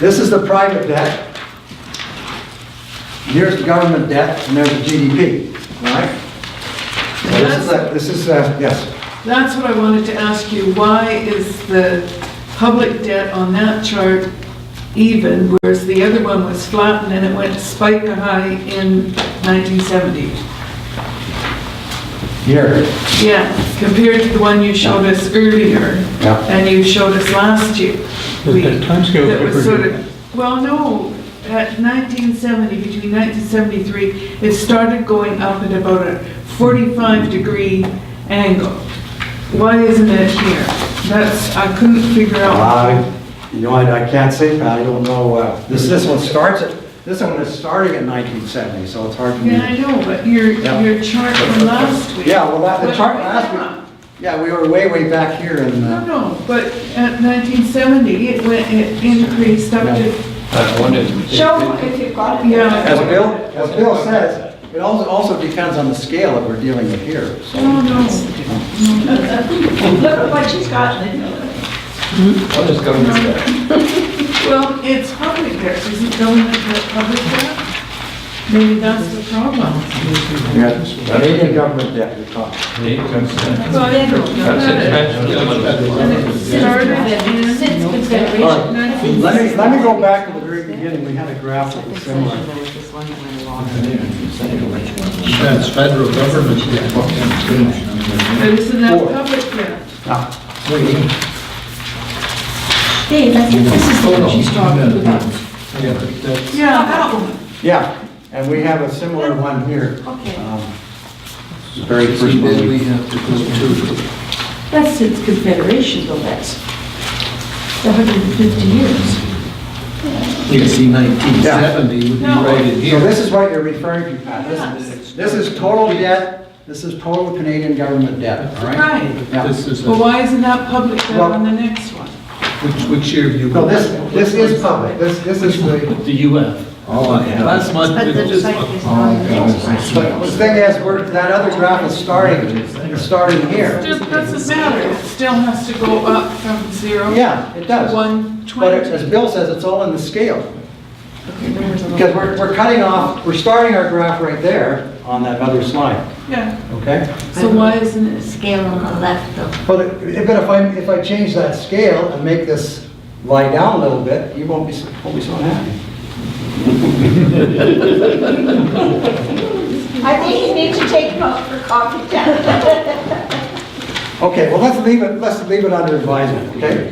This is the private debt. Here's the government debt, and there's the GDP. All right? So yes. That's what I wanted to ask you. Why is the public debt on that chart even, whereas the other one was flattened and it went spike high in 1970? Here. Yeah, compared to the one you showed us earlier, and you showed us last year. The timescale That was is sort pretty of, well, no, at 1970, between 1973, it started going up at about a 45-degree angle. Why isn't it here? I couldn't figure out. You know, I can't say, Pat, I don't know. This one starts at, this one is starting at 1970, so it's hard to. Yeah, I know, but your chart from last week. Yeah, well, the chart last week, yeah, we were way back here in. No, but at 1970, it increased up to. Show if you've got it. Yeah. As Bill says, it also depends on the scale that we're dealing with here. So. Oh, no. Look at what she's got. What is government debt? Well, it's public debt, isn't government debt public debt? Maybe that's the problem. Yeah, Canadian government debt, you're talking. Well, and it started Since All Confederation. right, let me go back to the very beginning. We had a graph that was similar. There was this one that went along. That's federal government debt. But isn't that public debt? Dave, I think this is the one she's talking about. Yeah, but that's. Yeah, that one. Yeah, and we have a similar one here. Okay. The very first one. Then we have to go to. That's since Confederation, though, that's 150 years. You see 1970 would be No. right in So here. this is what you're referring to, Pat. This is total debt. This is total Canadian government debt, all right? Right. Yeah. This is, But why isn't that public debt Well- on the next one? which year do you? No, this is public. This is the, The UF. Oh, yeah. Last month. But it the just- site is not on the next one. but the thing is, that other graph is starting here. Just doesn't matter, it still has to go up from 0 Yeah, it to does. 120. But as Bill says, it's all in the scale. Because we're cutting off, we're starting our graph right there on that other slide, Yeah, okay? so why isn't it? Scale on the left, though. But if I change that scale and make this lie down a little bit, you won't be so happy. I think you need to take him out for coffee time. Okay, well, let's leave it under advisement, okay?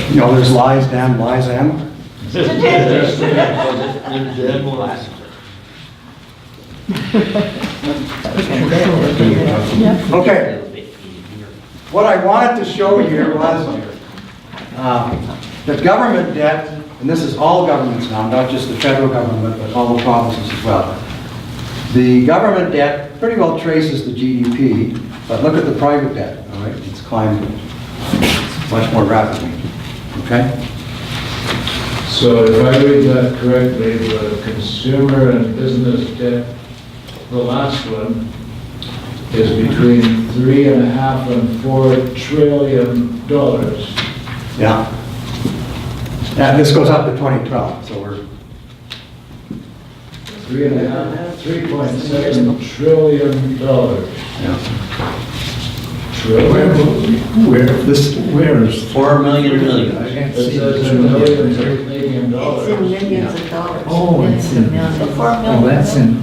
You know, there's lies, damn lies, am. Okay. What I wanted to show here was the government debt, and this is all governments now, not just the federal government, but all the provinces as well. The government debt pretty well traces the GDP, but look at the private debt, all right? It's climbed much more rapidly, okay? So if I read that correctly, the consumer and business debt, the last one, is between $3.5 and $4 trillion. Yeah. And this goes up to 2012, so we're, 3.7 trillion dollars. yeah. Where is? 4 million million. It says in millions of Canadian dollars. It's in millions of dollars. Oh, it's in, oh, that's in,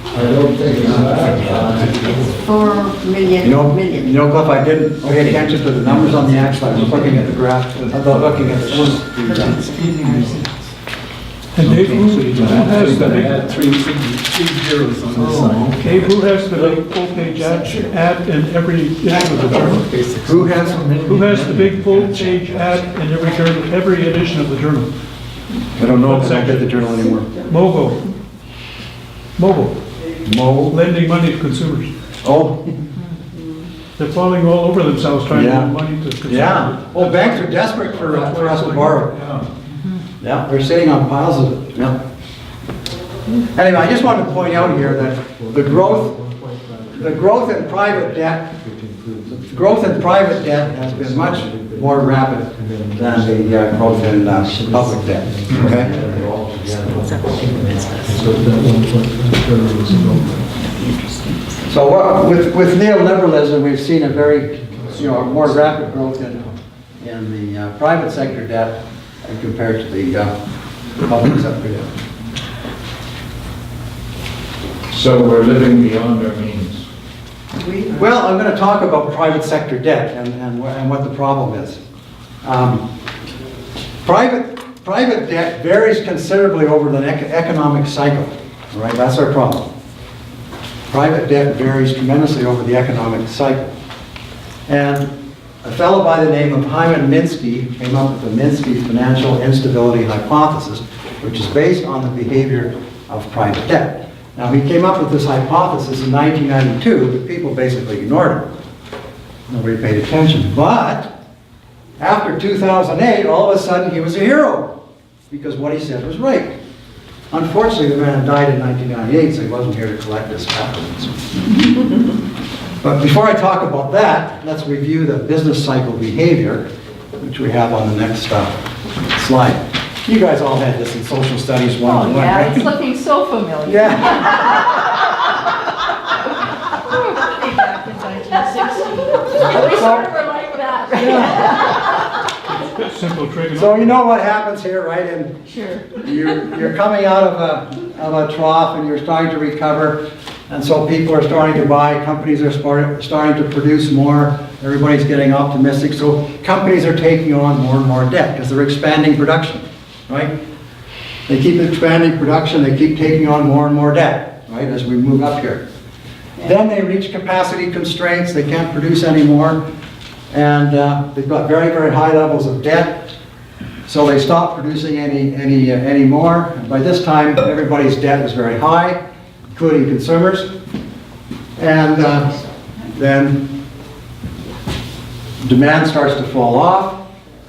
I don't think it's that. 4 million, You know, million. Cliff, I didn't pay attention to the numbers on the X, I was looking at the graph, I was looking at the And Dave, who has the big, three zeros on the side. Dave, who has the big full-page ad in every issue of the journal? Who has, Who has the big full-page ad in every journal, every edition of the journal? I don't know if I get the journal anymore. Mogo. Lending money to consumers. Oh, They're falling all over themselves trying to Yeah. lend money to consumers. yeah. Well, banks are desperate for us to borrow. Yeah, they're sitting on piles of it, yeah. Anyway, I just wanted to point out here that the growth in private debt, has been much more rapid than the growth in public debt, okay? So with neoliberalism, we've seen a very, more rapid growth in the private sector debt compared to the public sector debt. So we're living beyond our means. Well, I'm going to talk about private sector debt and what the problem is. Private debt varies considerably over the economic cycle, all right? That's our problem. Private debt varies tremendously over the economic cycle. And a fellow by the name of Hyman Minsky came up with the Minsky financial instability hypothesis, which is based on the behavior of private debt. Now, he came up with this hypothesis in 1992, but people basically ignored it. Nobody paid attention. But after 2008, all of a sudden he was a hero, because what he said was right. Unfortunately, the man died in 1998, so he wasn't here to collect his capitalism. But before I talk about that, let's review the business cycle behavior, which we have on the next slide. You guys all had this in social studies 101, Oh, yeah, right? it's looking so familiar. Yeah. Back in 1960. We sort of were like that. Simple trigonometry. So you know what happens here, right? And Sure. you're coming out of a trough and you're starting to recover, and so people are starting to buy, companies are starting to produce more, everybody's getting optimistic, so companies are taking on more and more debt because they're expanding production, right? They keep expanding production, they keep taking on more and more debt, right, as we move up here. Then they reach capacity constraints, they can't produce anymore, and they've got very, very high levels of debt, so they stop producing any more. By this time, everybody's debt is very high, including consumers, and then demand starts to fall off,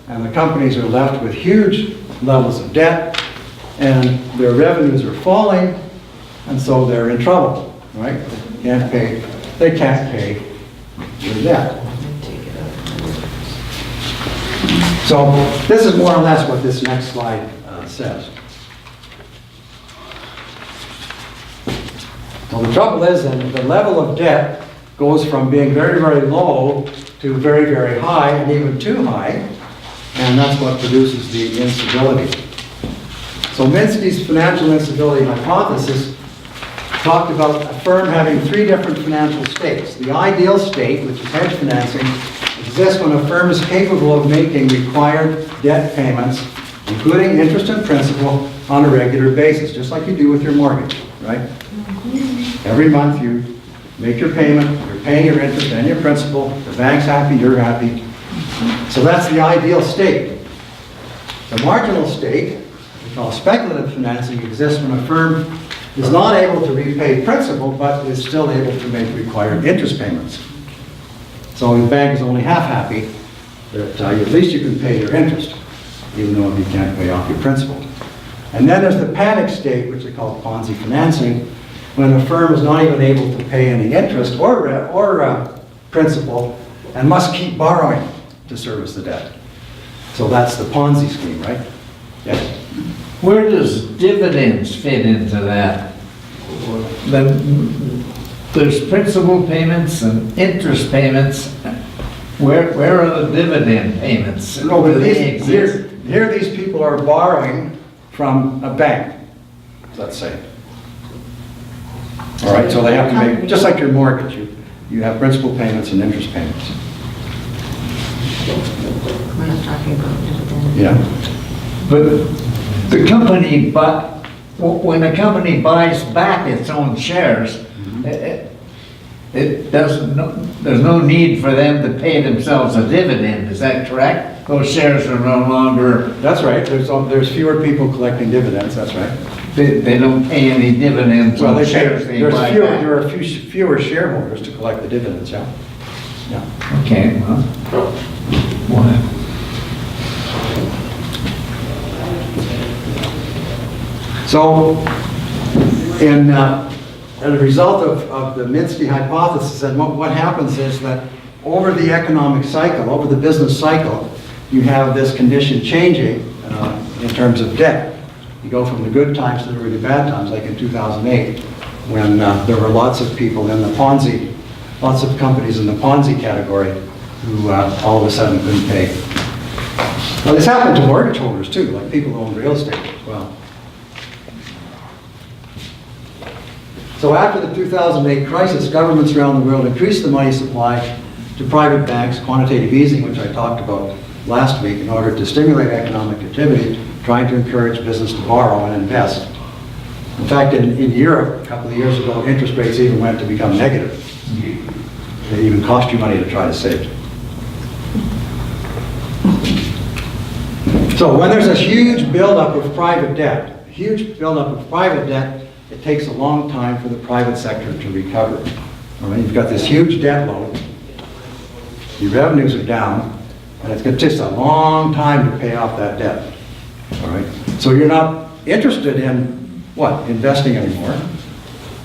and the companies are left with huge levels of debt, and their revenues are falling, and so they're in trouble, right? They can't pay their debt. So this is more or less what this next slide says. Well, the trouble is that the level of debt goes from being very, very low to very, very high, and even too high, and that's what produces the instability. So Minsky's financial instability hypothesis talked about a firm having three different financial states. The ideal state, which is hedge financing, exists when a firm is capable of making required debt payments, including interest and principal, on a regular basis, just like you do with your mortgage, right? Every month you make your payment, you're paying your interest and your principal, the bank's happy, you're happy. So that's the ideal state. The marginal state, we call speculative financing, exists when a firm is not able to repay principal, but is still able to make required interest payments. So the bank is only half happy that at least you can pay your interest. even though you can't pay off your principal. And then there's the panic state, which they call Ponzi financing, when a firm is not even able to pay any interest or principal and must keep borrowing to service the debt. So that's the Ponzi scheme, right? Yes. Where does dividends fit into that? There's principal payments and interest payments. Where are the dividend payments? No, but Do they exist? here these people are borrowing from a bank, let's say. All right, so they have to make, just like your mortgage, you have principal payments and interest payments. We're not talking about dividends. Yeah. But the company, when a company buys back its own shares, it doesn't, there's no need for them to pay themselves a dividend, is that correct? Those shares are no longer... That's right, there's fewer people collecting dividends, that's right. They don't pay any dividends Well, on shares they buy back. there are fewer shareholders to collect the dividends, yeah. Yeah. Okay, well, So, as a result of the Minsky hypothesis, and what happens is that over the economic cycle, over the business cycle, you have this condition changing in terms of debt. You go from the good times to the really bad times, like in 2008, when there were lots of people in the Ponzi, lots of companies in the Ponzi category who all of a sudden couldn't pay. Well, this happened to mortgage holders too, like people who own real estate as well. So after the 2008 crisis, governments around the world increased the money supply to private banks, quantitative easing, which I talked about last week, in order to stimulate economic activity, trying to encourage business to borrow and invest. In fact, in Europe, a couple of years ago, interest rates even went to become negative. It even cost you money to try to save. So when there's a huge buildup of private debt, it takes a long time for the private sector to recover. All right, you've got this huge debt load, your revenues are down, and it's going to take a long time to pay off that debt. All right, so you're not interested in what? Investing anymore.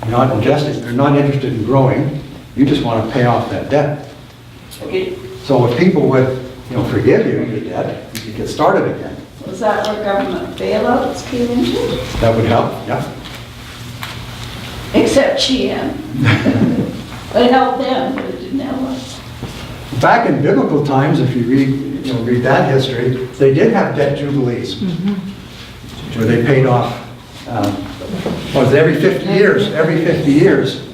You're not interested in growing. You just want to pay off that debt. So if people would, forgive you your debt, you could get started again. Was that where government bailouts came into? That would help, yeah. Except GM. It helped them, but it didn't help us. Back in biblical times, if you read that history, they did have debt jubilees, where they paid off. Every 50 years,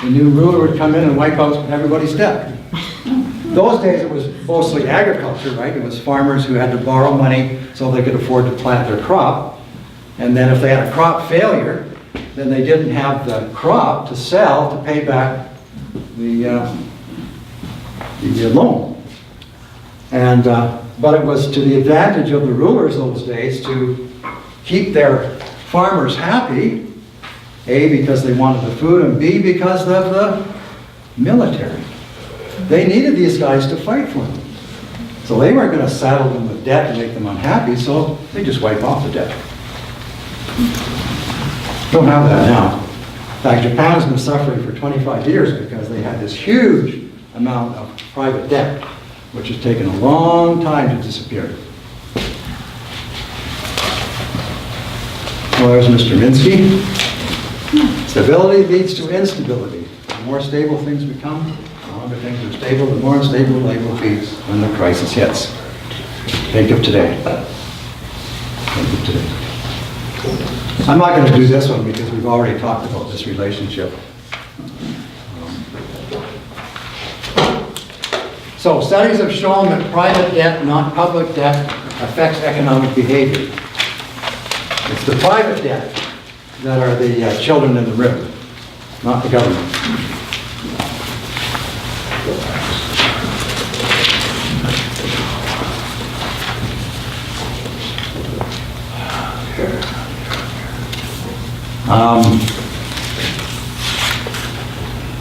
the new ruler would come in and wipe out everybody's debt. Those days, it was mostly agriculture, right? It was farmers who had to borrow money so they could afford to plant their crop. And then if they had a crop failure, then they didn't have the crop to sell to pay back the loan. And but it was to the advantage of the rulers those days to keep their farmers happy, A, because they wanted the food, and B, because of the military. They needed these guys to fight for them. So they weren't going to saddle them with debt and make them unhappy, so they just wipe off the debt. Don't have that now. In fact, Japan has been suffering for 25 years because they had this huge amount of private debt, which has taken a long time to disappear. Well, there's Mr. Minsky. Stability leads to instability. The more stable things become, the longer things are stable, the more unstable they will be when the crisis hits. Think of today. Think of today. I'm not going to do this one because we've already talked about this relationship. So studies have shown that private debt, not public debt, affects economic behavior. It's the private debt that are the children in the river, not the government.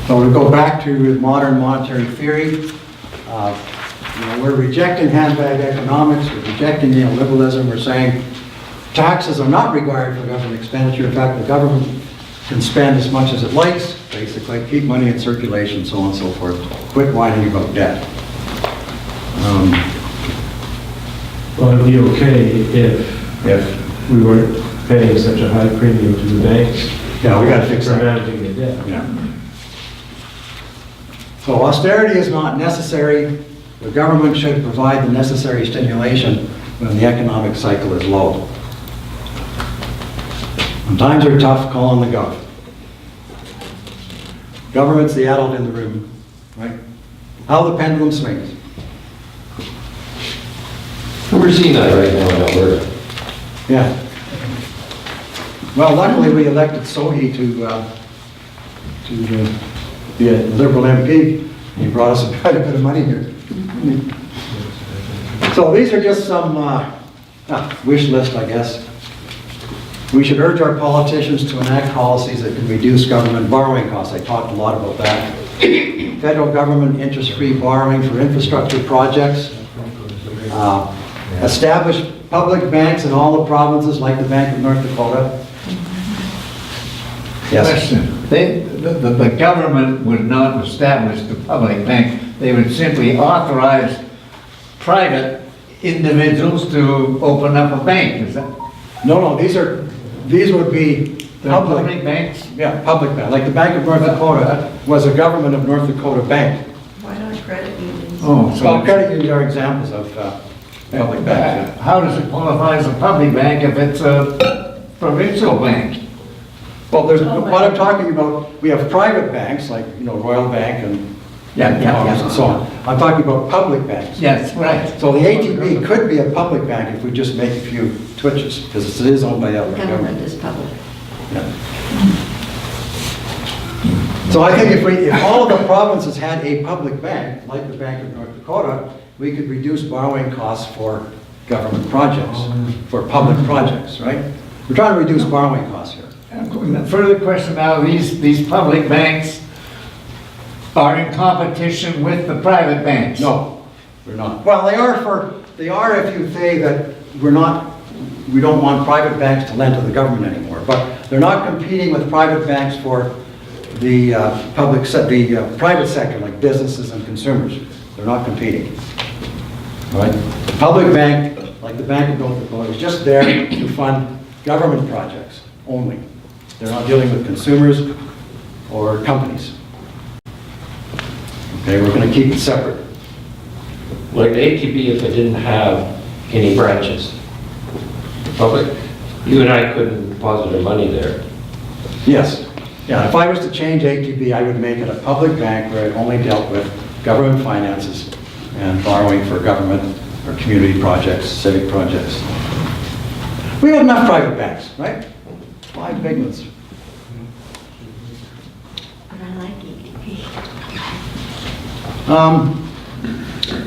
So we go back to modern monetary theory. You know, we're rejecting handbag economics, we're rejecting neoliberalism, we're saying taxes are not required for government expenditure. In fact, the government can spend as much as it likes, basically, keep money in circulation, so on and so forth. Quit whining about debt. Well, it'd be okay if we weren't paying such a high premium to the banks. Yeah, we gotta fix For that. managing the debt. Yeah. So austerity is not necessary. The government should provide the necessary stimulation when the economic cycle is low. When times are tough, call on the gov. Government's the adult in the room, right? How the pendulum swings. We're seeing that right now in Alberta. Yeah. Well, luckily we elected Sohi to be a Liberal MP. He brought us quite a bit of money here. So these are just some wish list, I guess. We should urge our politicians to enact policies that can reduce government borrowing costs. I talked a lot about that. Federal government interest-free borrowing for infrastructure projects. Establish public banks in all the provinces like the Bank of North Dakota. Yes. Question. The government would not establish the public bank. They would simply authorize private individuals to open up a bank, is that? No, these would be The public banks? Yeah, public bank. Like the Bank of North Dakota was a government of North Dakota bank. Why not credit unions? Oh, so. Well, credit unions are examples of public banks. How does it qualify as a public bank if it's a provincial bank? Well, there's, what I'm talking about, we have private banks like, Royal Bank and and so on. I'm talking about public banks. Yes, right. So the ATB could be a public bank if we just make a few twitches, because it is owned by the government. is public. Yeah. So I think if all of the provinces had a public bank, like the Bank of North Dakota, we could reduce borrowing costs for government projects, for public projects, right? We're trying to reduce borrowing costs here. Further question now, these public banks are in competition with the private banks? No, they're not. Well, they are if you say that we don't want private banks to lend to the government anymore, but they're not competing with private banks for the private sector, like businesses and consumers. They're not competing. Right? The public bank, like the Bank of North Dakota, is just there to fund government projects only. They're not dealing with consumers or companies. Okay, we're going to keep it separate. Like the ATB, if it didn't have any branches, public, you and I couldn't deposit our money there. Yes. Yeah, if I was to change ATB, I would make it a public bank where it only dealt with government finances and borrowing for government or community projects, civic projects. We have enough private banks, right? 5 big ones. But I like ATP.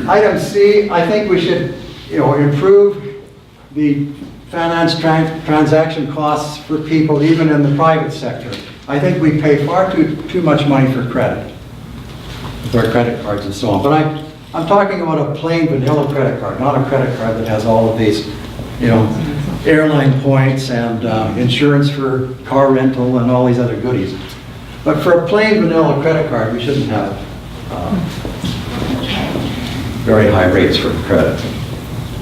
Item C, I think we should, improve the finance transaction costs for people even in the private sector. I think we pay far too much money for credit, with our credit cards and so on. But I'm talking about a plain vanilla credit card, not a credit card that has all of these, airline points and insurance for car rental and all these other goodies. But for a plain vanilla credit card, we shouldn't have very high rates for credit.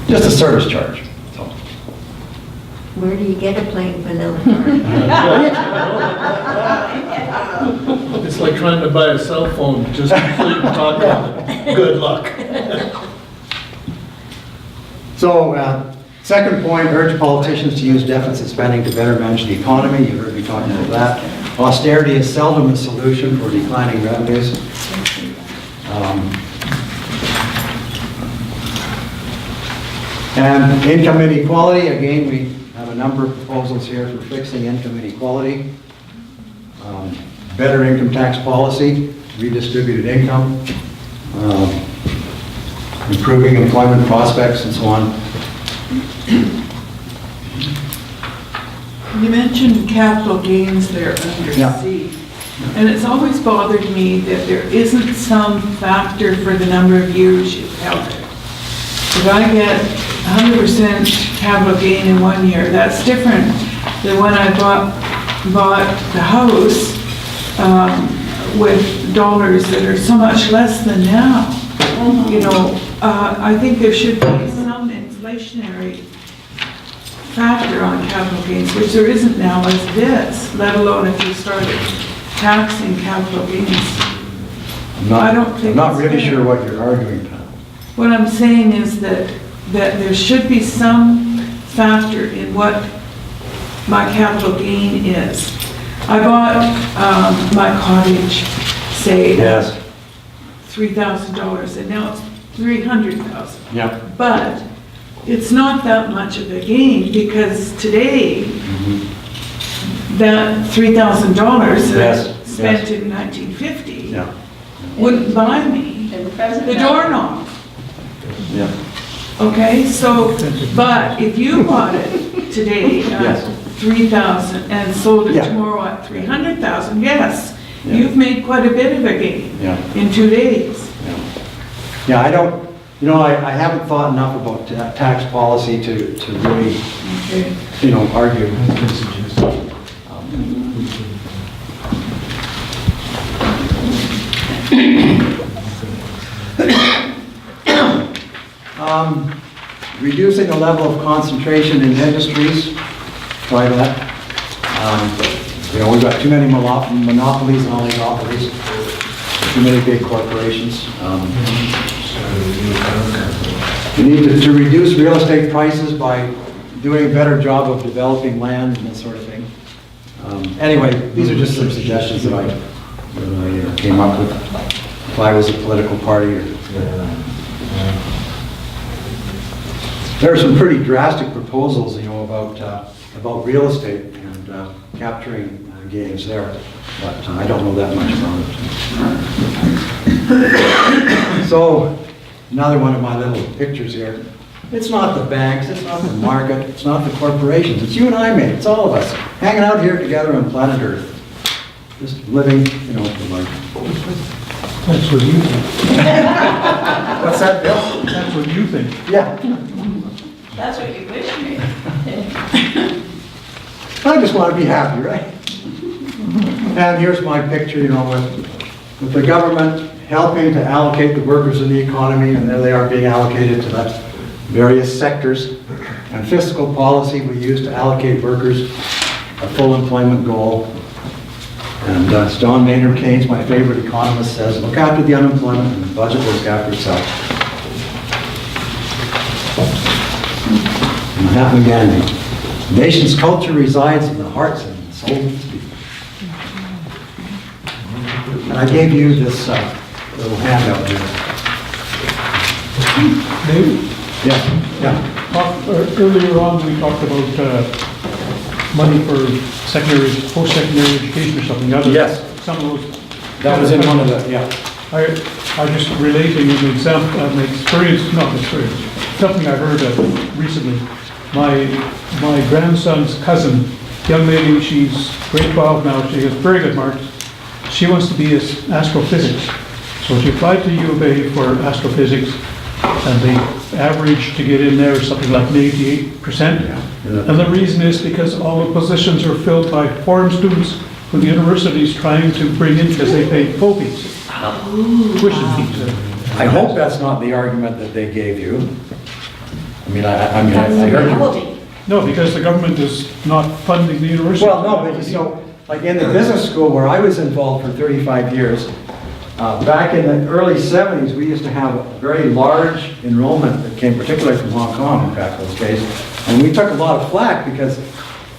Just a service charge. So. Where do you get a plain vanilla card? It's like trying to buy a cell phone just so you can talk about it. Good luck. So, second point, urge politicians to use deficit spending to better manage the economy. You heard me talking about that. Austerity is seldom a solution for declining revenues. And income inequality, again, we have a number of proposals here for fixing income inequality. Better income tax policy, redistributed income, improving employment prospects, and so on. You mentioned capital gains there under Yeah. C. And it's always bothered me that there isn't some factor for the number of years you've held it. if I get 100% capital gain in 1 year, that's different than when I bought the house with dollars that are so much less than now. You know, I think there should be some inflationary factor on capital gains, which there isn't now as it is, let alone if you started taxing capital gains. I'm not really sure what you're arguing, Pam. What I'm saying is that there should be some factor in what my capital gain is. I bought my cottage, say, Yes. $3,000, and now it's $300,000. Yeah. But it's not that much of a gain, because today, that $3,000 that Yes, I spent yes. in 1950 Yeah. wouldn't buy me And the president. the doorknob. Yeah. Okay, so, but if you bought it today Yes. at 3,000 and sold it Yeah. tomorrow at 300,000, yes, Yeah. you've made quite a bit of a gain Yeah. in 2 days. Yeah, I don't, you know, I haven't thought enough about tax policy to really, Okay. you know, argue. Reducing the level of concentration in industries, try that. You know, we've got too many monopolies and oligopolies, too many big corporations. We need to reduce real estate prices by doing a better job of developing land and that sort of thing. Anyway, these are just some suggestions that I came up with if I was a political party. There are some pretty drastic proposals, you know, about real estate and capturing gains there, but I don't know that much about it. So, another one of my little pictures here. It's not the banks, it's not the market, it's not the corporations, it's you and I, mate. It's all of us hanging out here together on planet Earth, just living, you know, the life. That's what you think. What's that, Bill? That's what you think. Yeah. That's what you wish me. I just want to be happy, right? And here's my picture, you know, with the government helping to allocate the workers in the economy, and there they are being allocated to that various sectors. And fiscal policy we use to allocate workers a full employment goal. And as John Maynard Keynes, my favorite economist, says, look after the unemployment and the budget will look after itself. Mahatma Gandhi. The nation's culture resides in the hearts and souls of its people. And I gave you this little handout here. Dave, Yeah. earlier on, we talked about money for secondary, post-secondary education or something. Yes. Some of those. That was in one of the, yeah. I just relating an example, an experience, not experience, something I heard recently. My grandson's cousin, young lady, she's grade 12 now, she has very good marks. She wants to be astrophysics. So she applied to U of A for astrophysics, and the average to get in there is something like 88%. And the reason is because all the positions are filled by foreign students who the university is trying to bring in because they pay full fees. Tuition fees. I hope that's not the argument that they gave you. I mean, I heard you. No, because the government is not funding the university. Well, no, but you know, like in the business school where I was involved for 35 years, back in the early 70s, we used to have a very large enrollment that came particularly from Hong Kong, in fact, those days. And we took a lot of flack because,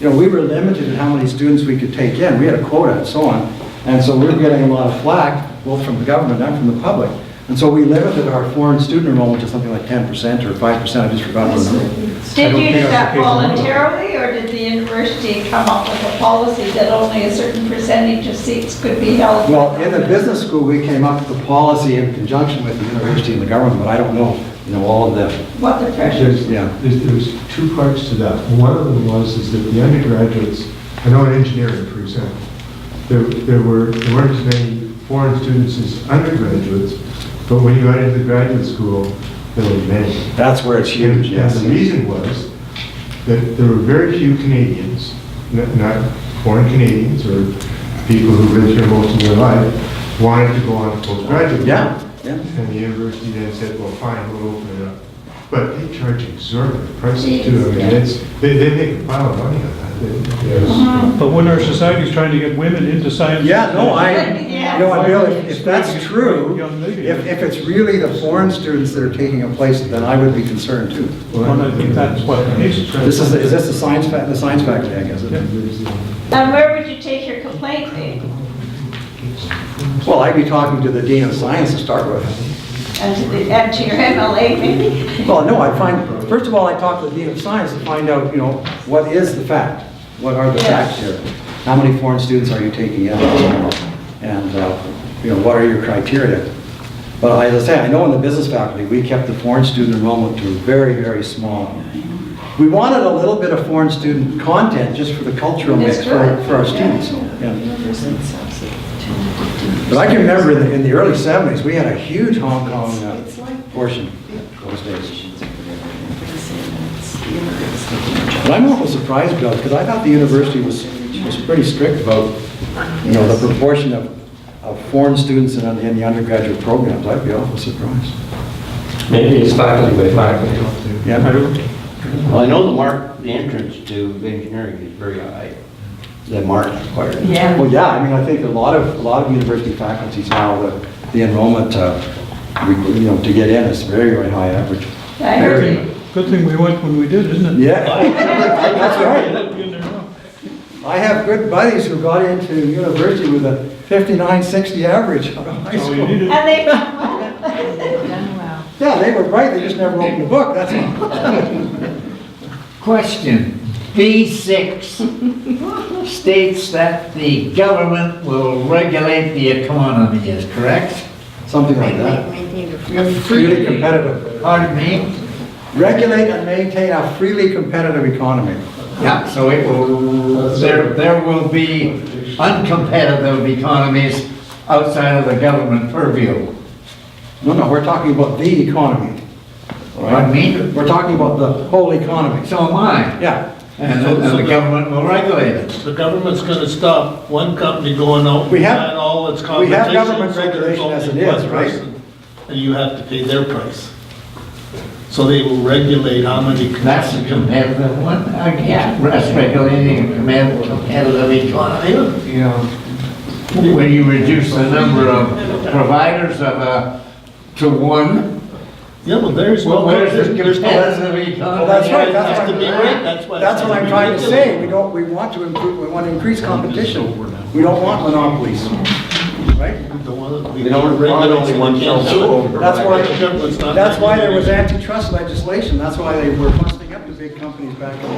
you know, we were limited in how many students we could take in. We had a quota and so on. And so we were getting a lot of flack, both from the government and from the public. And so we limited our foreign student enrollment to something like 10% or 5%, I just forgot what it was. Did you do that voluntarily, or did the university come up with a policy that only a certain percentage of seats could be held? Well, in the business school, we came up with a policy in conjunction with the university and the government, but I don't know, you know, all of the... What the pressures? Yeah. There's two parts to that. One of them was that the undergraduates, I know in engineering, for example, there weren't as many foreign students as undergraduates, but when you got into graduate school, there were many. That's where it's huge, yes. And the reason was that there were very few Canadians, not foreign Canadians or people who lived here most of their life, wanted to go on a postgraduate. Yeah, yeah. And the university then said, well, fine, we'll open it up. But they charge exorbitant prices too. I mean, they make a pile of money on that. But when our society is trying to get women into science. Yeah, no, Yeah. you know, I Bill, if that's true, Young lady. if it's really the foreign students that are taking a place, then I would be concerned too. Well, I think that's what it is. Is this the science faculty, I guess? And where would you take your complaint, Dave? Well, I'd be talking to the Dean of Science to start with. And to your MLA, maybe? Well, no, I'd find, first of all, I'd talk to the Dean of Science to find out, you know, what is the fact? What are the facts here? How many foreign students are you taking in? And, you know, what are your criteria? But as I say, I know in the business faculty, we kept the foreign student enrollment to very, very small. We wanted a little bit of foreign student content just for the cultural mix for our students. Yeah. But I can remember in the early 70s, we had a huge Hong Kong portion those days. But I'm almost surprised, Bill, because I thought the university was pretty strict about, you know, the proportion of foreign students in the undergraduate programs. I'd be awful surprised. Maybe it's faculty by faculty. Yeah. Well, I know the entrance to engineering is very high. The mark required. Yeah. Well, yeah, I mean, I think a lot of university faculties now, the enrollment, you know, to get in is very, very high average. I heard it. Good thing we went when we did, isn't it? Yeah, that's right. I have good buddies who got into university with a 59, 60 average out of high school. And they done well. Done well. Yeah, they were bright, they just never opened a book, that's all. Question, B6 states that the government will regulate the economy, is correct? Something like that. Freely competitive. Pardon me? Regulate and maintain a freely competitive economy. Yeah, so it will, there will be uncompetitive economies outside of the government purview. No, we're talking about the economy. Pardon me? We're talking about the whole economy. So am I. Yeah. And the government will regulate it. The government's gonna stop one company going out and We have- buying all its we competition. have government so there's regulation as only it is, one right? person, And you have to pay their price. So they will regulate how many. That's a competitive one. That's regulating a competitive economy. Yeah. When you reduce the number of providers to one, Yeah, well, there's no. well, where's the there's no- competitive economy? Well, that's right, It has to be right, that's why. That's what I'm trying to say. We want to improve, we want to increase competition. We don't want monopolies, right? We don't regulate only one shelf. That's why there was antitrust legislation. That's why they were busting up the big companies back in the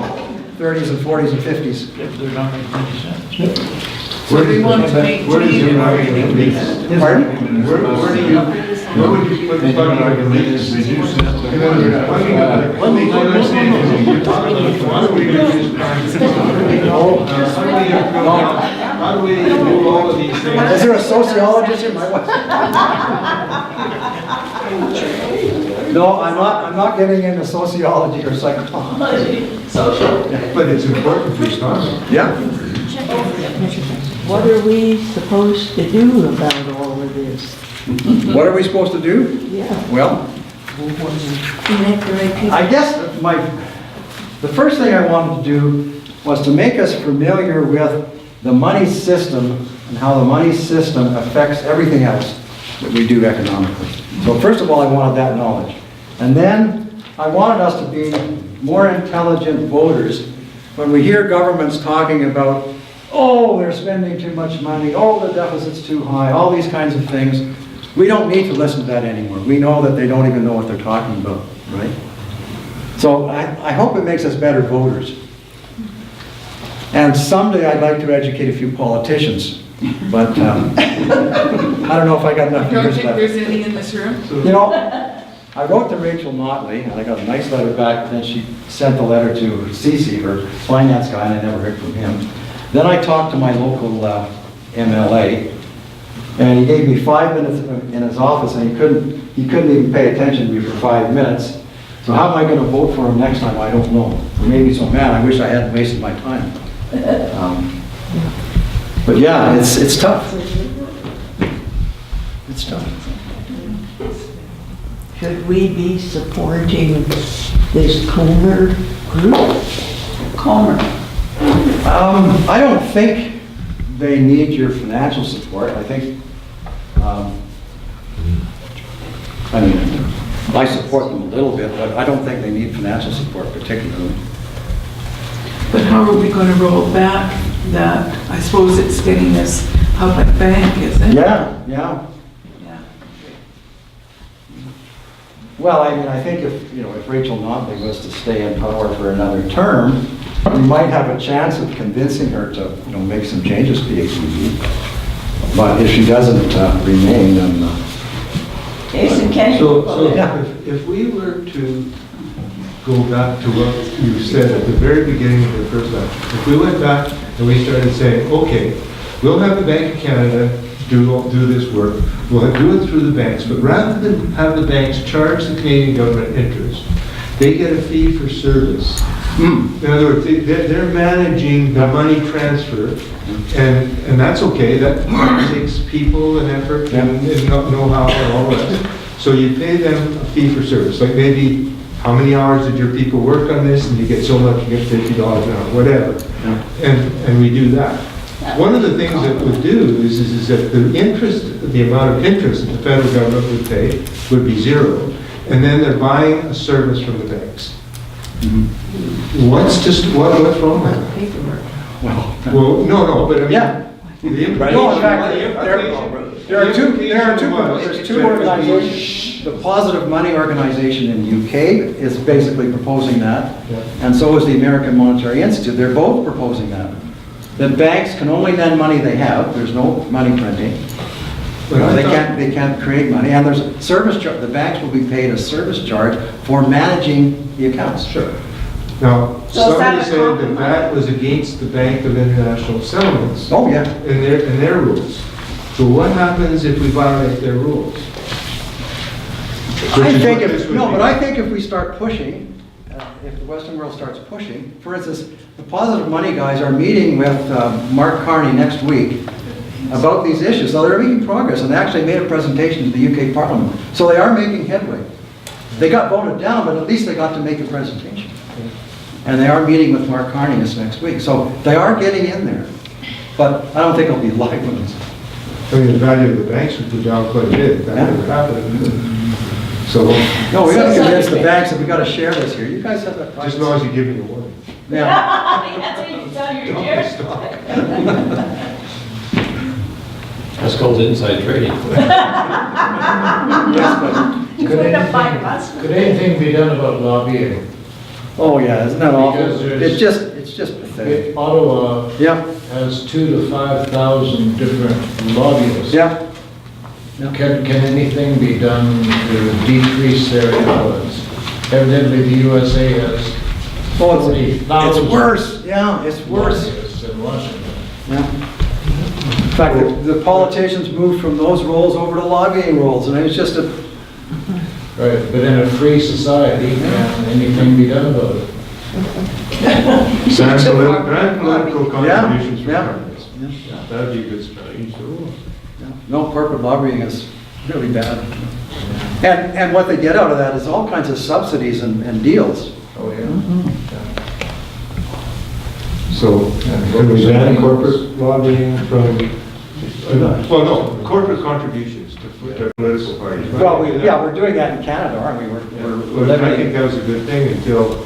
30s and 40s and 50s. They're not making any sense. So we want to maintain. Where does your argument? Pardon? Where would you put the argument is reduce that? In other words, let me understand, you're talking about, why do we reduce prices? How do we do all of these things? Is there a sociologist in my wife? No, I'm not getting into sociology or psychology. But it's important for starting. Yeah. What are we supposed to do about all of this? What are we supposed to do? Yeah. Well, Elect the right people. I guess the first thing I wanted to do was to make us familiar with the money system and how the money system affects everything else that we do economically. So first of all, I wanted that knowledge. And then I wanted us to be more intelligent voters when we hear governments talking about, oh, they're spending too much money, oh, the deficit's too high, all these kinds of things. We don't need to listen to that anymore. We know that they don't even know what they're talking about, right? So I hope it makes us better voters. And someday I'd like to educate a few politicians, but I don't know if I got enough Don't years think left. there's any in this room? You know, I wrote to Rachel Motley, and I got a nice letter back, then she sent the letter to Cece, her finance guy, and I never heard from him. Then I talked to my local MLA, and he gave me 5 minutes in his office, and he couldn't he couldn't even pay attention to me for 5 minutes. So how am I gonna vote for him next time? I don't know. Or maybe so, man, I wish I hadn't wasted my time. But yeah, it's tough. It's tough. Should we be supporting this Comer group? Comer. I don't think they need your financial support. I think, I mean, I support them a little bit, but I don't think they need financial support particularly. But how are we going to roll back that, I suppose it's getting this public bank, is it? Yeah. Yeah. Well, I mean, I think if Rachel Notley was to stay in power for another term, we might have a chance of convincing her to, make some changes to the ACB. But if she doesn't remain, then... Jason, can you? So if we were to go back to what you said at the very beginning of the first lecture, if we went back and we started saying, okay, we'll have the Bank of Canada do this work, we'll do it through the banks, but rather than have the banks charge the Canadian government interest, they get a fee for service. In other words, they're managing the money transfer, and that's okay. That takes people and effort and know-how and all that. So you pay them a fee for service, like maybe how many hours did your people work on this, and you get so much, you get $50 an hour, whatever. And we do that. One of the things that would do is that the amount of interest that the federal government would pay would be zero, and then they're buying a service from the banks. What's wrong with that? Well, no, but I mean, the there are two organizations. The Positive Money Organization in the UK is basically proposing that, and so is the American Monetary Institute. They're both proposing that. The banks can only lend money they have. There's no money printing. They can't create money, and there's a service charge. The banks will be paid a service charge for managing the accounts. Sure. Now, somebody said that was against the Bank of International Settlements. Oh, yeah. In their rules. So what happens if we violate their rules? I think if we start pushing, if the Western world starts pushing, for instance, the Positive Money guys are meeting with Mark Carney next week about these issues. So they're making progress, and they actually made a presentation to the UK Parliament. So they are making headway. They got voted down, but at least they got to make a presentation. And they are meeting with Mark Carney this next week. So they are getting in there. But I don't think it'll be live ones. I mean, the value of the banks would go down quite a bit if that ever happened. So, no, we got to convince the banks that we got to share this here. You guys have that price. Just as long as you give me a warning. Yeah. That's what you tell your chair. That's called inside trading. Could anything be done about lobbying? Oh yeah, isn't that awful? Because there's- It's just pathetic. Ottawa Yeah. has 2,000 to 5,000 different lobbyists. Yeah. Can anything be done to decrease their influence? Evidently, the USA has Oh, 40,000 it's worse. Yeah, it's worse. lobbyists in Washington. Yeah. In fact, the politicians moved from those roles over to lobbying roles, and it was just a. Right, but in a free society, can anything be done about it? Grant political contributions from Yeah. companies. That would be a good strategy. No, corporate lobbying is really bad. And what they get out of that is all kinds of subsidies and deals. Oh, yeah. So, can we ban corporate lobbying from, well, no, corporate contributions to political parties. Well, we're doing that in Canada, aren't we? We're Well, I think that was a good thing until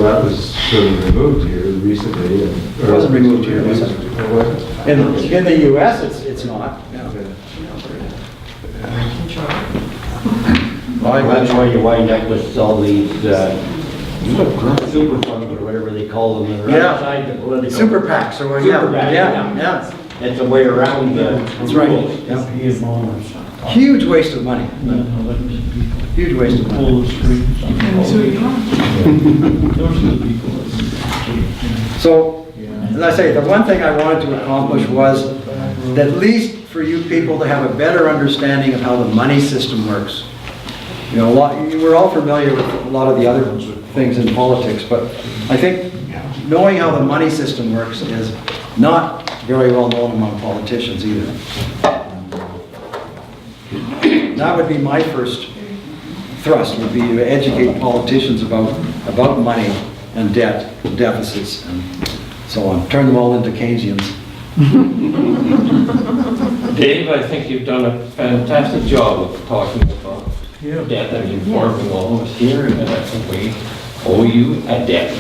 that was sort of removed here recently. It wasn't removed here, was it? In the US, it's not. Well, that's why you wind up with all these super funds or whatever they call them that are outside the political. Super PACs or whatever. Super PACs, Yeah. It's a way around the That's right. rules. Huge waste of money. Huge waste of money. So, as I say, the one thing I wanted to accomplish was that at least for you people to have a better understanding of how the money system works. You know, we're all familiar with a lot of the other things in politics, but I think knowing how the money system works is not very well known among politicians either. That would be my first thrust, would be to educate politicians about money and debt, deficits, and so on. Turn them all into Keynesians. Dave, I think you've done a fantastic job of talking about debt and informing all of us here, and I think we owe you a debt.